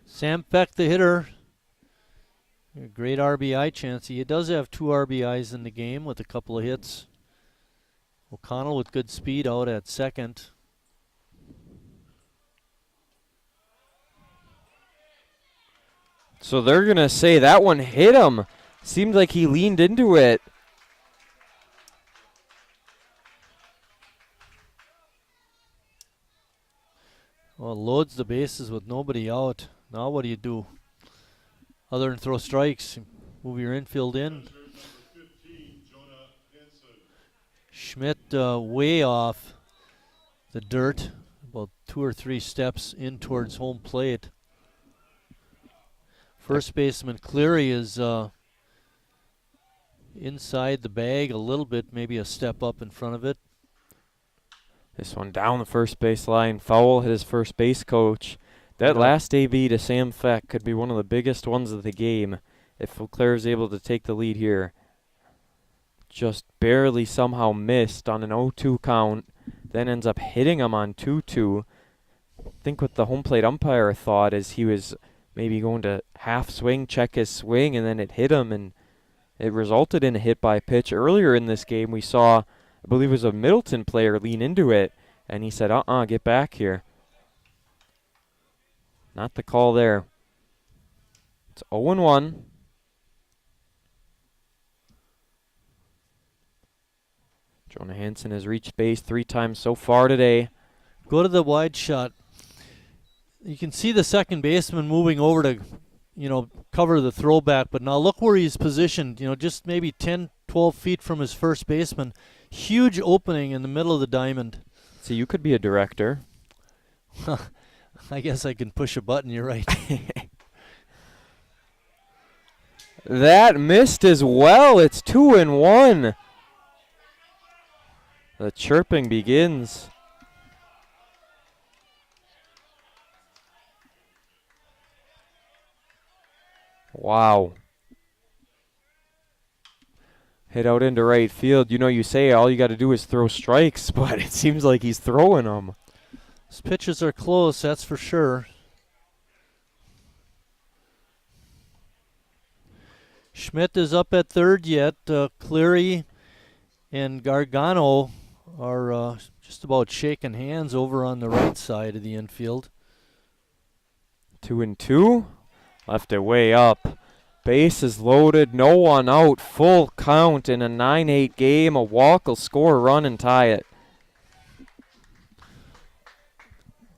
Sam Peck, the hitter, A great RBI chance. He does have 2 RBIs in the game with a couple of hits. O'Connell with good speed out at second. So they're going to say that one hit him. Seemed like he leaned into it. Well, loads the bases with nobody out. Now what do you do? Other than throw strikes, move your infield in. Number 15, Jonah Hansen. Schmidt way off the dirt, about 2 or 3 steps in towards home plate. First baseman Cleary is inside the bag a little bit, maybe a step up in front of it. This one down the first base line. Foul hit his first base coach. That Yeah. last AB to Sam Feck could be one of the biggest ones of the game if Eau Claire is able to take the lead here. Just barely somehow missed on an 0-2 count, then ends up hitting him on 2-2. I think what the home plate umpire thought is he was maybe going to half swing, check his swing, and then it hit him, and it resulted in a hit by pitch. Earlier in this game, we saw, I believe it was a Middleton player, lean into it, and he said, get back here. Not the call there. It's 0-1. Jonah Hansen has reached base 3 times so far today. Go to the wide shot. You can see the second baseman moving over to, cover the throwback, but now look where he's positioned, just maybe 10, 12 feet from his first baseman. Huge opening in the middle of the diamond. So you could be a director. I guess I can push a button, you're right. That missed as well. It's 2-1. The chirping begins. Wow. Hit out into right field. You say all you got to do is throw strikes, but it seems like he's throwing them. His pitches are close, that's for sure. Schmidt is up at third yet. Cleary and Gargano are just about shaking hands over on the right side of the infield. 2-2. Left it way up. Base is loaded. No one out. Full count in a 9-8 game. A walk will score a run and tie it.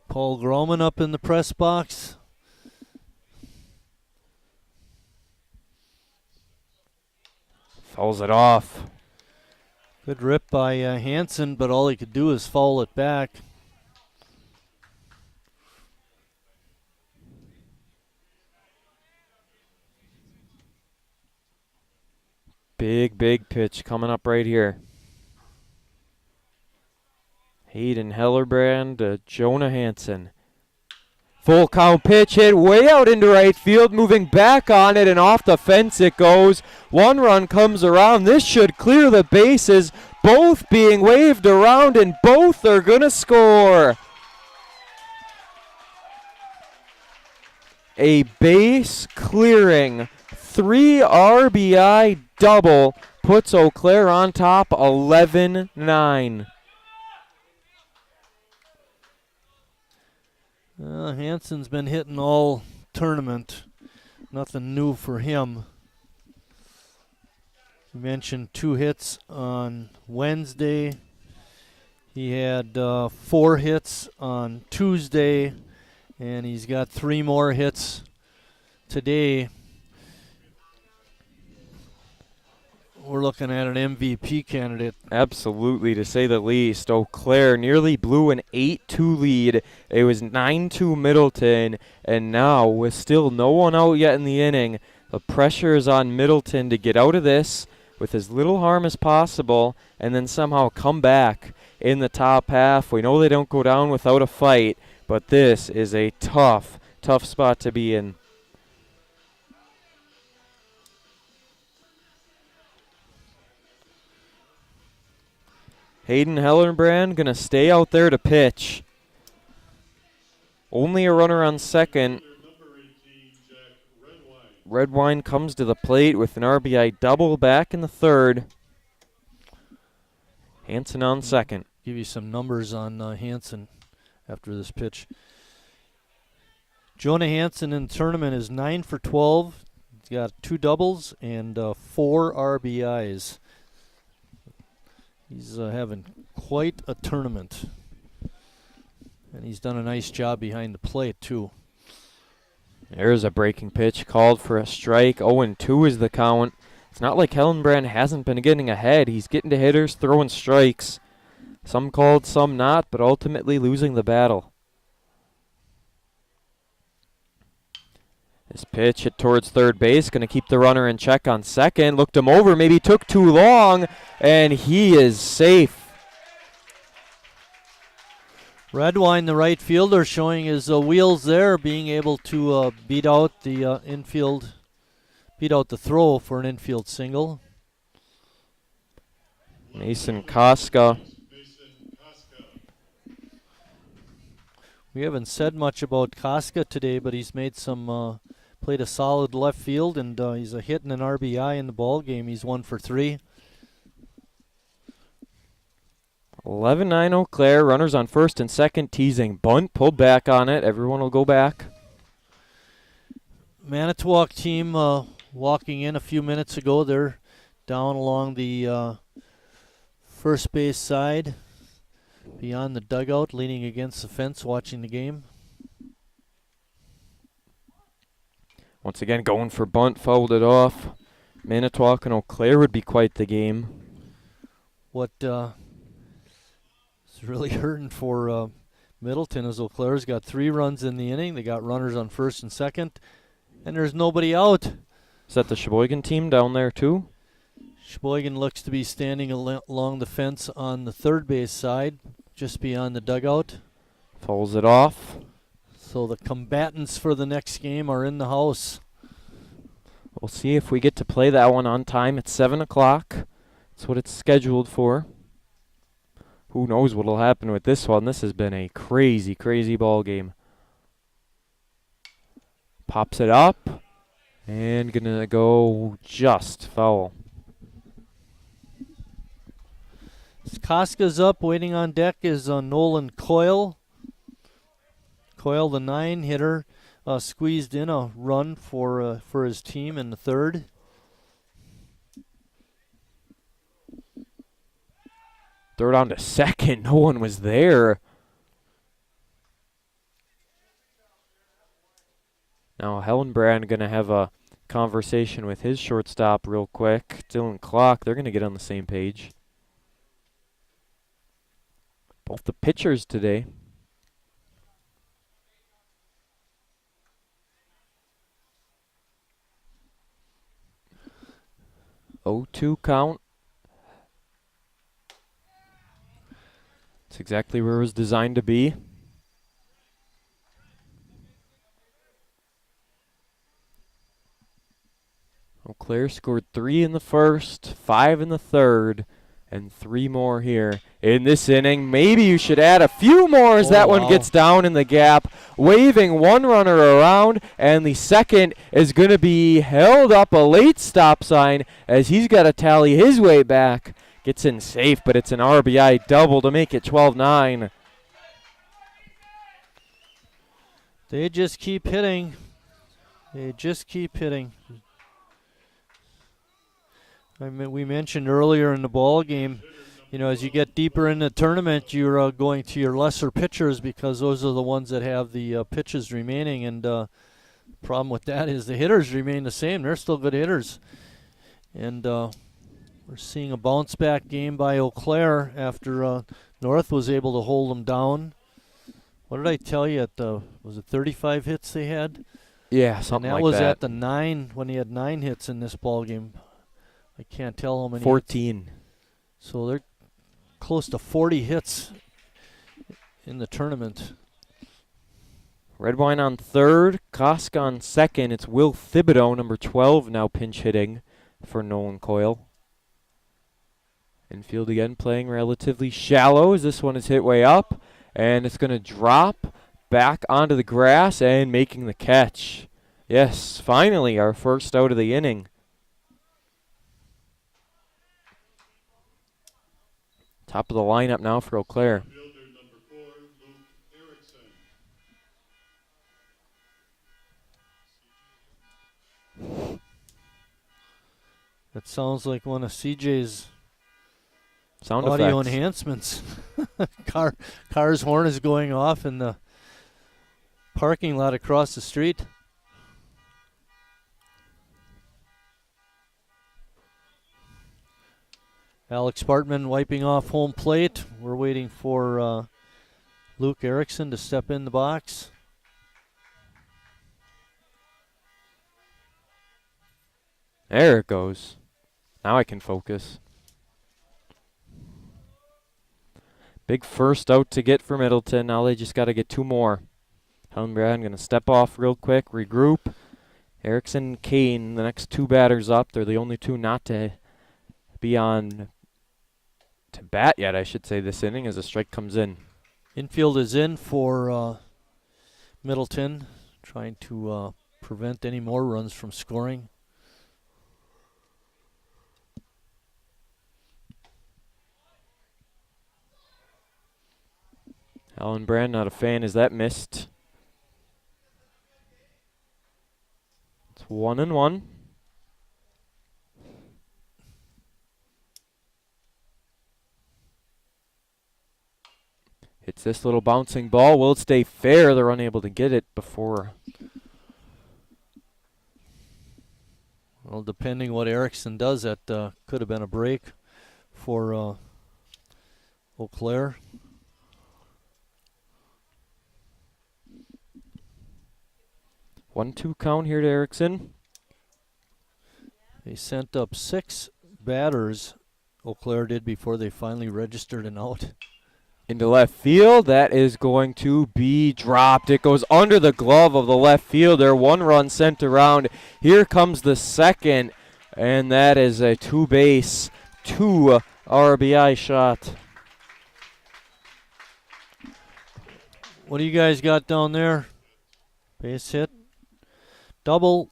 Paul Groman up in the press box. Fouls it off. Good rip by Hansen, but all he could do is foul it back. Big pitch coming up right here. Hayden Hellerbrand to Jonah Hansen. Full count pitch hit way out into right field, moving back on it and off the fence it goes. 1 run comes around. This should clear the bases, both being waved around and both are going to score. A base clearing 3 RBI double puts Eau Claire on top 11-9. Hansen's been hitting all tournament. Nothing new for him. You mentioned 2 hits on Wednesday. He had 4 hits on Tuesday, and he's got 3 more hits today. We're looking at an MVP candidate. Absolutely, to say the least. Eau Claire nearly blew an 8-2 lead. It was 9-2 Middleton, and now with still no one out yet in the inning, the pressure is on Middleton to get out of this with as little harm as possible and then somehow come back in the top half. We know they don't go down without a fight, but this is a tough spot to be in. Hayden Hellerbrand going to stay out there to pitch. Only a runner on second. Number 18, Jack Redwine. Redwine comes to the plate with an RBI double back in the third. Hansen on second. Give you some numbers on Hansen after this pitch. Jonah Hansen in the tournament is 9 for 12. He's got 2 doubles and 4 RBIs. He's having quite a tournament. And he's done a nice job behind the plate, too. There's a breaking pitch called for a strike. 0-2 is the count. It's not like Hillenbrand hasn't been getting ahead. He's getting to hitters, throwing strikes. Some called, some not, but ultimately losing the battle. This pitch hit towards third base, going to keep the runner in check on second. Looked him over, maybe took too long, and he is safe. Redwine, the right fielder, showing his wheels there, being able to beat out the infield, beat out the throw for an infield single. Mason Koska. We haven't said much about Koska today, but he's made some, played a solid left field, and he's a hit and an RBI in the ball game. He's 1 for 3. 11-9 Eau Claire. Runners on first and second. Teasing bunt. Pulled back on it. Everyone will go back. Manitowoc team walking in a few minutes ago. They're down along the first base side, beyond the dugout, leaning against the fence, watching the game. Once again, going for bunt. Fouled it off. Manitowoc and Eau Claire would be quite the game. What is really hurting for Middleton is Eau Claire's got 3 runs in the inning. They got runners on first and second, and there's nobody out. Is that the Sheboygan team down there too? Sheboygan looks to be standing along the fence on the third base side, just beyond the dugout. Fouls it off. So the combatants for the next game are in the house. We'll see if we get to play that one on time at 7 o'clock. That's what it's scheduled for. Who knows what will happen with this one. This has been a crazy, crazy ball game. Pops it up. And gonna go just foul. Koska's up. Waiting on deck is Nolan Coyle. Coyle, the 9 hitter, squeezed in a run for his team in the third. Throw it on to second. No one was there. Now Hillenbrand going to have a conversation with his shortstop real quick. Dylan Clock, they're going to get on the same page. Both the pitchers today. 0-2 count. It's exactly where it was designed to be. Eau Claire scored 3 in the first, 5 in the third, and 3 more here in this inning. Maybe you should add a few more as that one gets down in the gap, waving one runner around, and the second is going to be held up a late stop sign as he's got to tally his way back. Gets in safe, but it's an RBI double to make it 12-9. They just keep hitting. They just keep hitting. I mean, we mentioned earlier in the ball game, you know, as you get deeper in the tournament, you're going to your lesser pitchers because those are the ones that have the pitches remaining. And the problem with that is the hitters remain the same. They're still good hitters. And we're seeing a bounce back game by Eau Claire after North was able to hold them down. What did I tell you? Was it 35 hits they had? Yeah, something like that. And that was at the 9 when he had 9 hits in this ball game. I can't tell how many. 14. Hits. So they're close to 40 hits in the tournament. Redwine on third, Koska on second. It's Will Thibodeau, number 12, now pinch hitting for Nolan Coyle. Infield again playing relatively shallow as this one is hit way up. And it's going to drop back onto the grass and making the catch. Yes, finally our first out of the inning. Top of the lineup now for Eau Claire. Fielder number 4, Luke Erickson. That sounds like one of CJ's Sound audio effects. enhancements. Car's horn is going off in the parking lot across the street. Alex Bartman wiping off home plate. We're waiting for Luke Erickson to step in the box. There it goes. Now I can focus. Big first out to get for Middleton. Now they just got to get 2 more. Hillenbrand going to step off real quick, regroup. Erickson, Kane, the next 2 batters up. They're the only 2 not to be on to bat yet, I should say, this inning as a strike comes in. Infield is in for Middleton, trying to prevent any more runs from scoring. Hillenbrand, not a fan. Is that missed? It's 1-1. Hits this little bouncing ball. Will it stay fair? They're unable to get it before. Well, depending what Erickson does, that could have been a break for Eau Claire. 1-2 count here to Erickson. They sent up 6 batters, Eau Claire did, before they finally registered an out. Into left field. That is going to be dropped. It goes under the glove of the left fielder. 1 run sent around. Here comes the second, and that is a 2-base, 2 RBI shot. What do you guys got down there? Base hit. Double.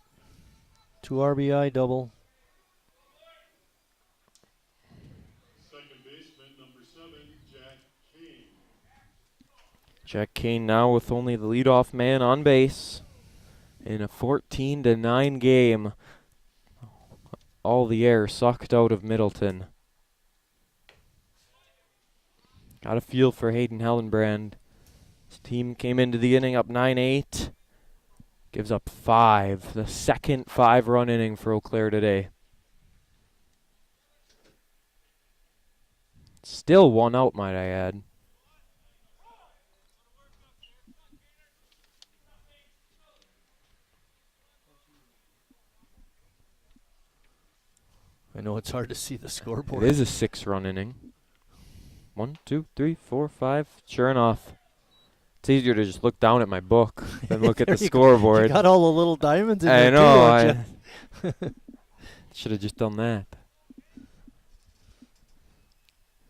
2 RBI double. Second baseman number 7, Jack Kane. Jack Kane now with only the leadoff man on base in a 14-9 game. All the air sucked out of Middleton. Got a feel for Hayden Hillenbrand. His team came into the inning up 9-8. Gives up 5. The second 5-run inning for Eau Claire today. Still 1 out, might I add. I know it's hard to see the It scoreboard. is a 6-run inning. 1, 2, 3, 4, 5. Sure enough. It's easier to just look down at my book than look at the There you go. scoreboard. You got all the little diamonds in I there know. too, don't I should have just done that.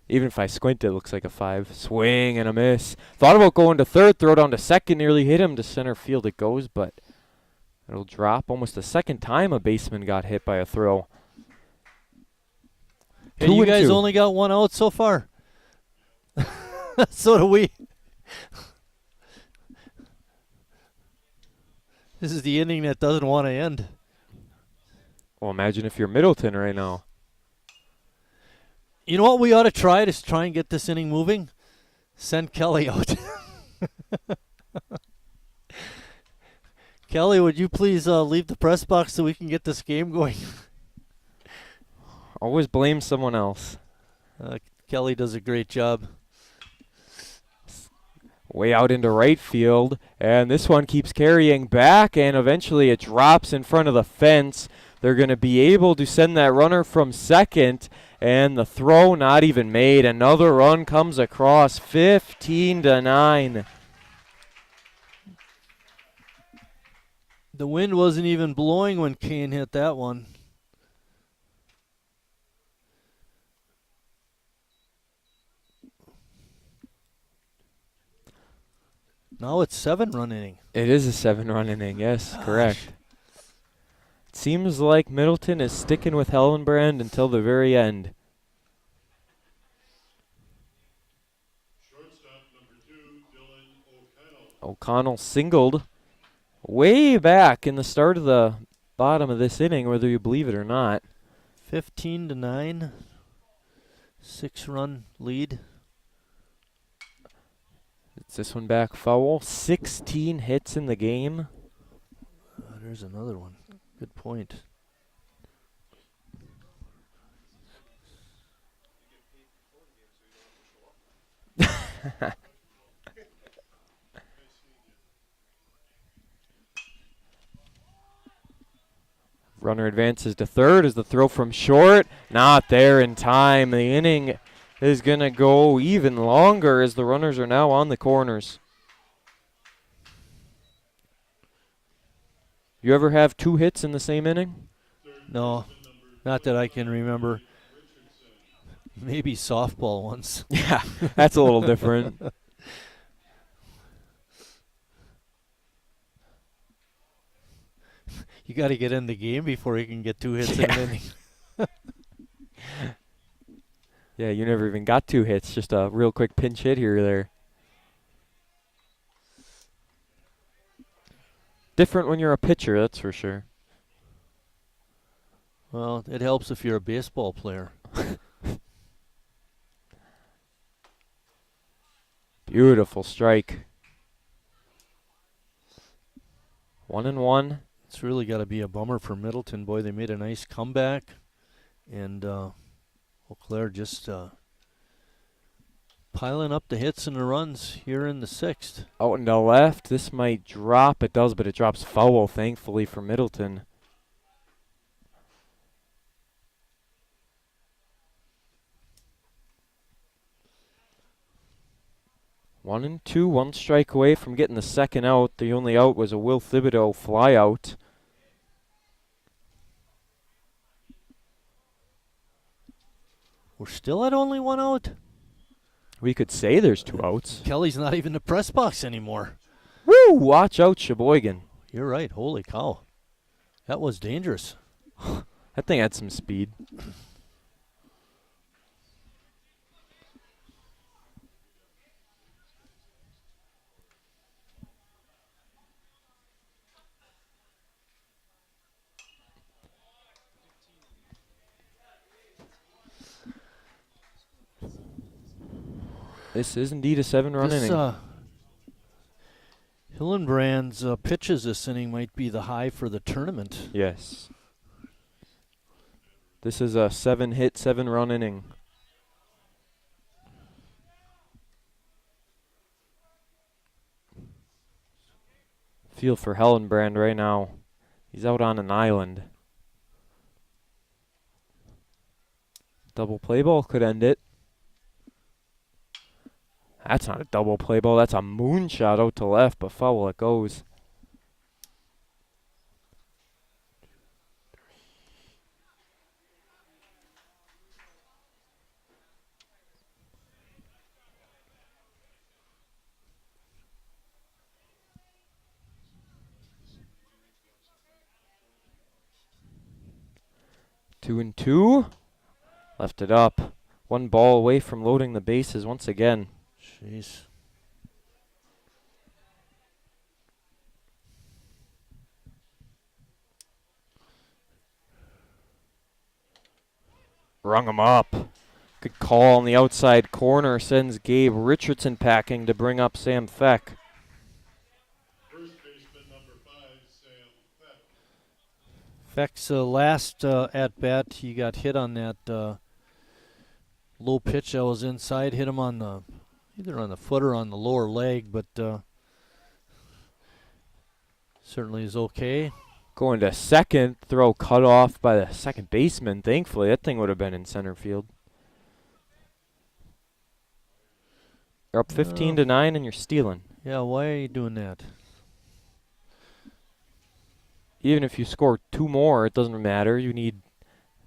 Even if I squint, it looks like a 5. Swing and a miss. Thought about going to third, throw down to second, nearly hit him to center field. It goes, but it'll drop. Almost the second time a baseman got hit by a throw. Hey, 2 you and guys 2. only got 1 out so far. So do we. This is the inning that doesn't want to end. Well, imagine if you're Middleton right now. You know what we ought to try to try and get this inning moving? Send Kelly out. Kelly, would you please leave the press box so we can get this game going? Always blame someone else. Kelly does a great job. Way out into right field, and this one keeps carrying back, and eventually it drops in front of the fence. They're going to be able to send that runner from second, and the throw not even made. Another run comes across, 15-9. The wind wasn't even blowing when Kane hit that one. Now it's 7-run inning. It is a 7-run inning, yes, Gosh. correct. It seems like Middleton is sticking with Hellenbrand until the very end. Shortstop number 2, Dylan O'Connell. O'Connell singled way back in the start of the bottom of this inning, whether you believe it or not. 15-9. 6-run lead. It's this one back foul. 16 hits in the game. There's another one. Good point. Runner advances to third as the throw from short. Not there in time. The inning is going to go even longer as the runners are now on the corners. You ever have 2 hits in the same inning? No, not that I can remember. Maybe softball once. Yeah, that's a little different. You got to get in the game before you can get 2 hits in an inning. Yeah, you never even got 2 hits. Just a real quick pinch hit here or there. Different when you're a pitcher, that's for sure. Well, it helps if you're a baseball player. Beautiful strike. 1-1. It's really got to be a bummer for Middleton. Boy, they made a nice comeback. And Eau Claire just piling up the hits and the runs here in the 6th. Out and to left. This might drop. It does, but it drops foul, thankfully, for Middleton. One and two, 1 strike away from getting the second out. The only out was a Will Thibodeau fly out. We're still at only 1 out. We could say there's 2 outs. Kelly's not even in the press box anymore. Woo! Watch out, Sheboygan. You're right. Holy cow. That was dangerous. That thing had some speed. This is indeed a 7-run inning. Hillenbrand's pitches this inning might be the high for the tournament. Yes. This is a 7-hit, 7-run inning. Feel for Hellenbrand right now. He's out on an island. Double play ball could end it. That's not a double play ball. That's a moonshot out to left, but foul it goes. Two and two. Left it up. 1 ball away from loading the bases once again. Jeez. Rung him up. Good call on the outside corner. Sends Gabe Richardson packing to bring up Sam Feck. First baseman number 5, Sam Feck. Feck's last at bat, he got hit on that low pitch that was inside. Hit him on the either on the foot or on the lower leg, but certainly is okay. Going to second, throw cut off by the second baseman. Thankfully, that thing would have been in center field. You're up 15-9 and you're stealing. Yeah, why are you doing that? Even if you score 2 more, it doesn't matter. You need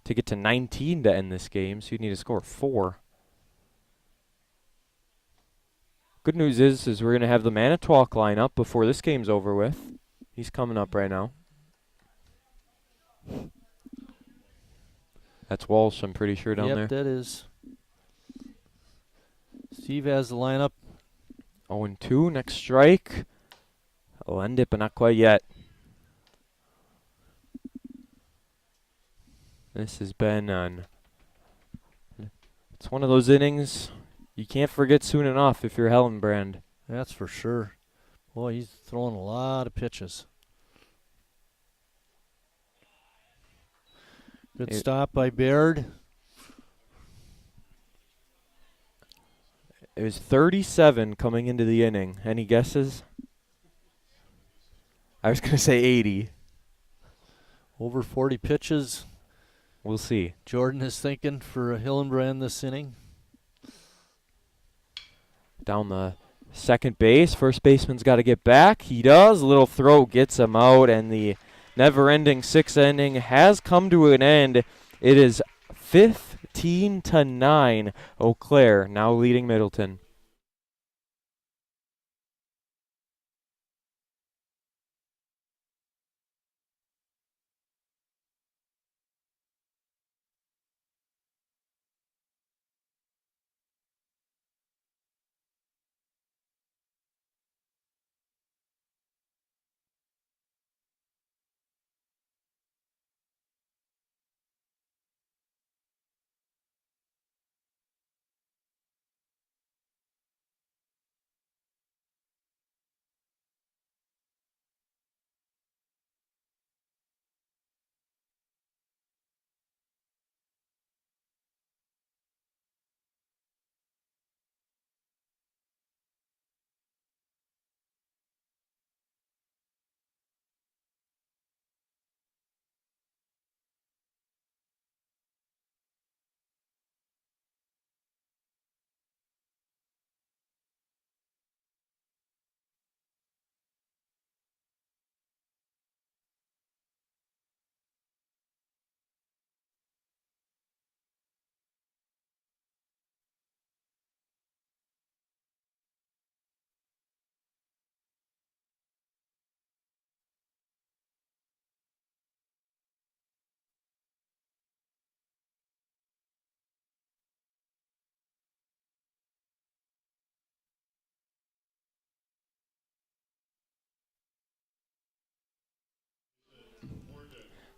to get to 19 to end this game, so you need to score 4. Good news is we're going to have the Manitowoc line up before this game's over with. He's coming up right now. That's Walsh, I'm pretty sure, down Yep, there. that is. Steve has the lineup. 0-2, next strike. I'll end it, but not quite yet. This has been it's one of those innings you can't forget soon enough if you're Hellenbrand. That's for sure. Boy, he's throwing a lot of pitches. Good stop by Baird. It was 37 coming into the inning. Any guesses? I was going to say 80. Over 40 pitches. We'll see. Jordan is thinking for Hillenbrand this inning. Down the second base. First baseman's got to get back. He does. Little throw gets him out, and the never-ending sixth inning has come to an end. It is 15-9. Eau Claire now leading Middleton.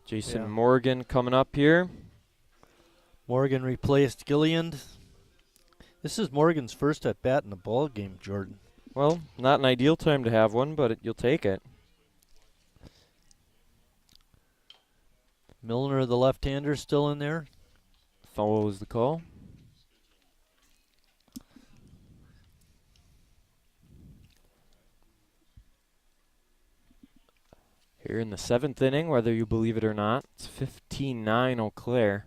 Jason Yeah. Morgan coming up here. Morgan replaced Gilliand. This is Morgan's first at bat in the ball game, Jordan. Well, not an ideal time to have one, but you'll take it. Milner, the left-hander, still in there. Follows the call. Here in the seventh inning, whether you believe it or not, it's 15-9 Eau Claire.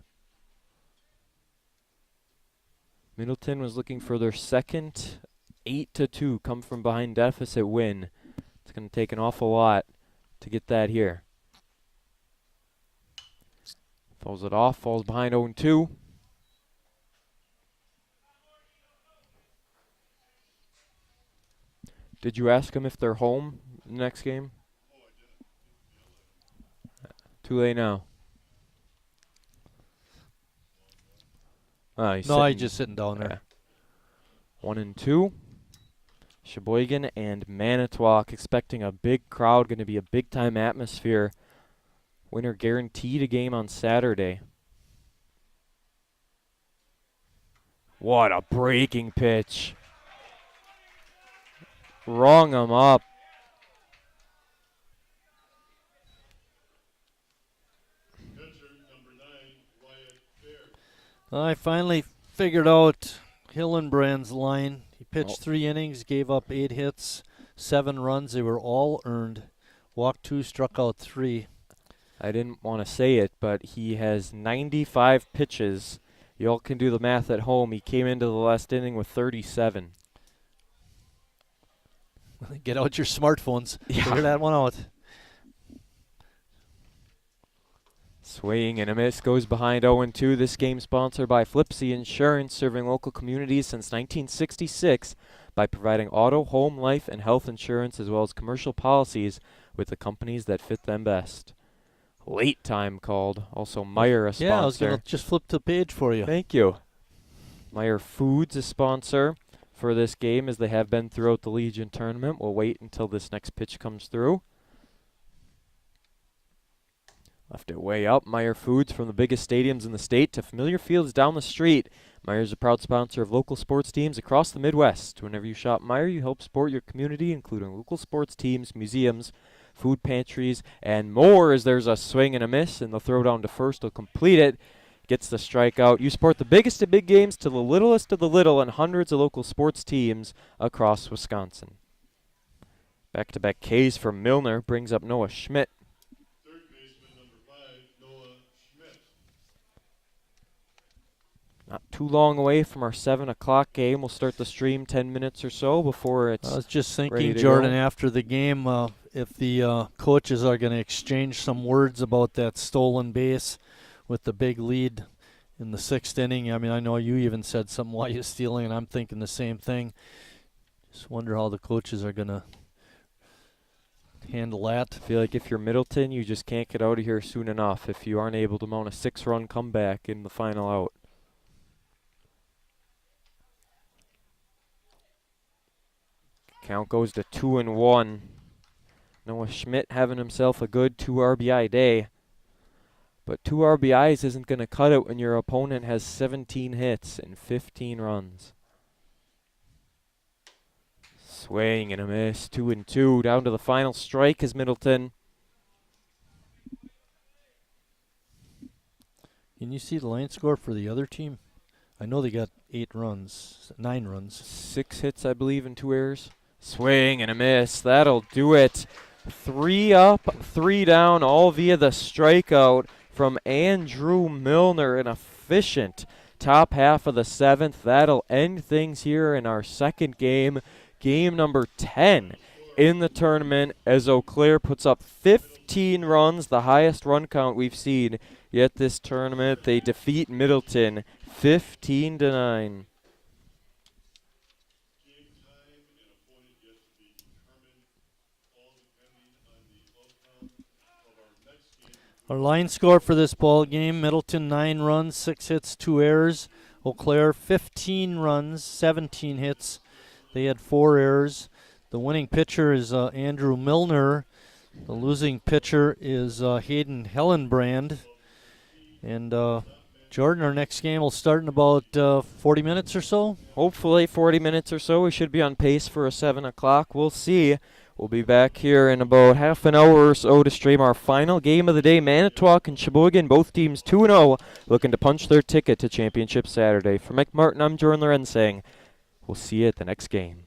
Middleton was looking for their second 8-2 come from behind deficit win. It's going to take an awful lot to get that here. Falls it off, falls behind 0-2. Did you ask them if they're home the next game? Too late now. No, he's just sitting down there. 1-2. Sheboygan and Manitowoc expecting a big crowd, going to be a big-time atmosphere. Winner guaranteed a game on Saturday. What a breaking pitch. Rung him up. I finally figured out Hillenbrand's line. He pitched 3 innings, gave up 8 hits, 7 runs. They were all earned. Walked 2, struck out 3. I didn't want to say it, but he has 95 pitches. You all can do the math at home. He came into the last inning with 37. Get out your smartphones. Yeah. Figure that one out. Swaying and a miss, goes behind 0-2. This game sponsored by Flipsy Insurance, serving local communities since 1966 by providing auto, home, life, and health insurance as well as commercial policies with the companies that fit them best. Late time called. Also Meyer a sponsor. Yeah, I was going to just flip the page for you. Thank you. Meyer Foods a sponsor for this game, as they have been throughout the Legion tournament. We'll wait until this next pitch comes through. Left it way up. Meyer Foods, from the biggest stadiums in the state to familiar fields down the street. Meyer's a proud sponsor of local sports teams across the Midwest. Whenever you shop Meyer, you help support your community, including local sports teams, museums, food pantries, and more. As there's a swing and a miss, and the throw down to first will complete it. Gets the strikeout. You support the biggest of big games to the littlest of the little and hundreds of local sports teams across Wisconsin. Back-to-back Ks for Milner brings up Noah Schmidt. Third baseman, number 5, Noah Schmidt. Not too long away from our 7 o'clock game. We'll start the stream 10 minutes or so before it's I was just ready thinking, to Jordan, go. after the game, if the coaches are going to exchange some words about that stolen base with the big lead in the 6th inning. I mean, I know you even said something, why you stealing, and I'm thinking the same thing. Just wonder how the coaches are going to handle that. I feel like if you're Middleton, you just can't get out of here soon enough if you aren't able to mount a 6-run comeback in the final out. Count goes to 2-1. Noah Schmidt having himself a good 2 RBI day. But 2 RBIs isn't going to cut it when your opponent has 17 hits and 15 runs. Swing and a miss. 2-2. Down to the final strike is Middleton. Can you see the line score for the other team? I know they got 9 runs. 6 hits, I believe, and 2 errors. Swing and a miss. That'll do it. 3 up, 3 down, all via the strikeout from Andrew Milner. An efficient top half of the 7th. That'll end things here in our second game. Game number 10 in the tournament, as Eau Claire puts up 15 runs, the highest run count we've seen yet this tournament. They defeat Middleton 15-9. Game time and opponent yet to be determined, all depending on the outcome of our next game. Our line score for this ball game: Middleton 9 runs, 6 hits, 2 errors. Eau Claire 15 runs, 17 hits. They had 4 errors. The winning pitcher is Andrew Milner. The losing pitcher is Hayden Hellenbrand. And Jordan, our next game will start in about 40 minutes or so. Hopefully 40 minutes or so. We should be on pace for a 7 o'clock. We'll see. We'll be back here in about half an hour or so to stream our final game of the day. Manitowoc and Sheboygan, both teams 2-0, looking to punch their ticket to Championship Saturday. For Mike Martin, I'm Jordan Lorenz saying, we'll see you at the next game.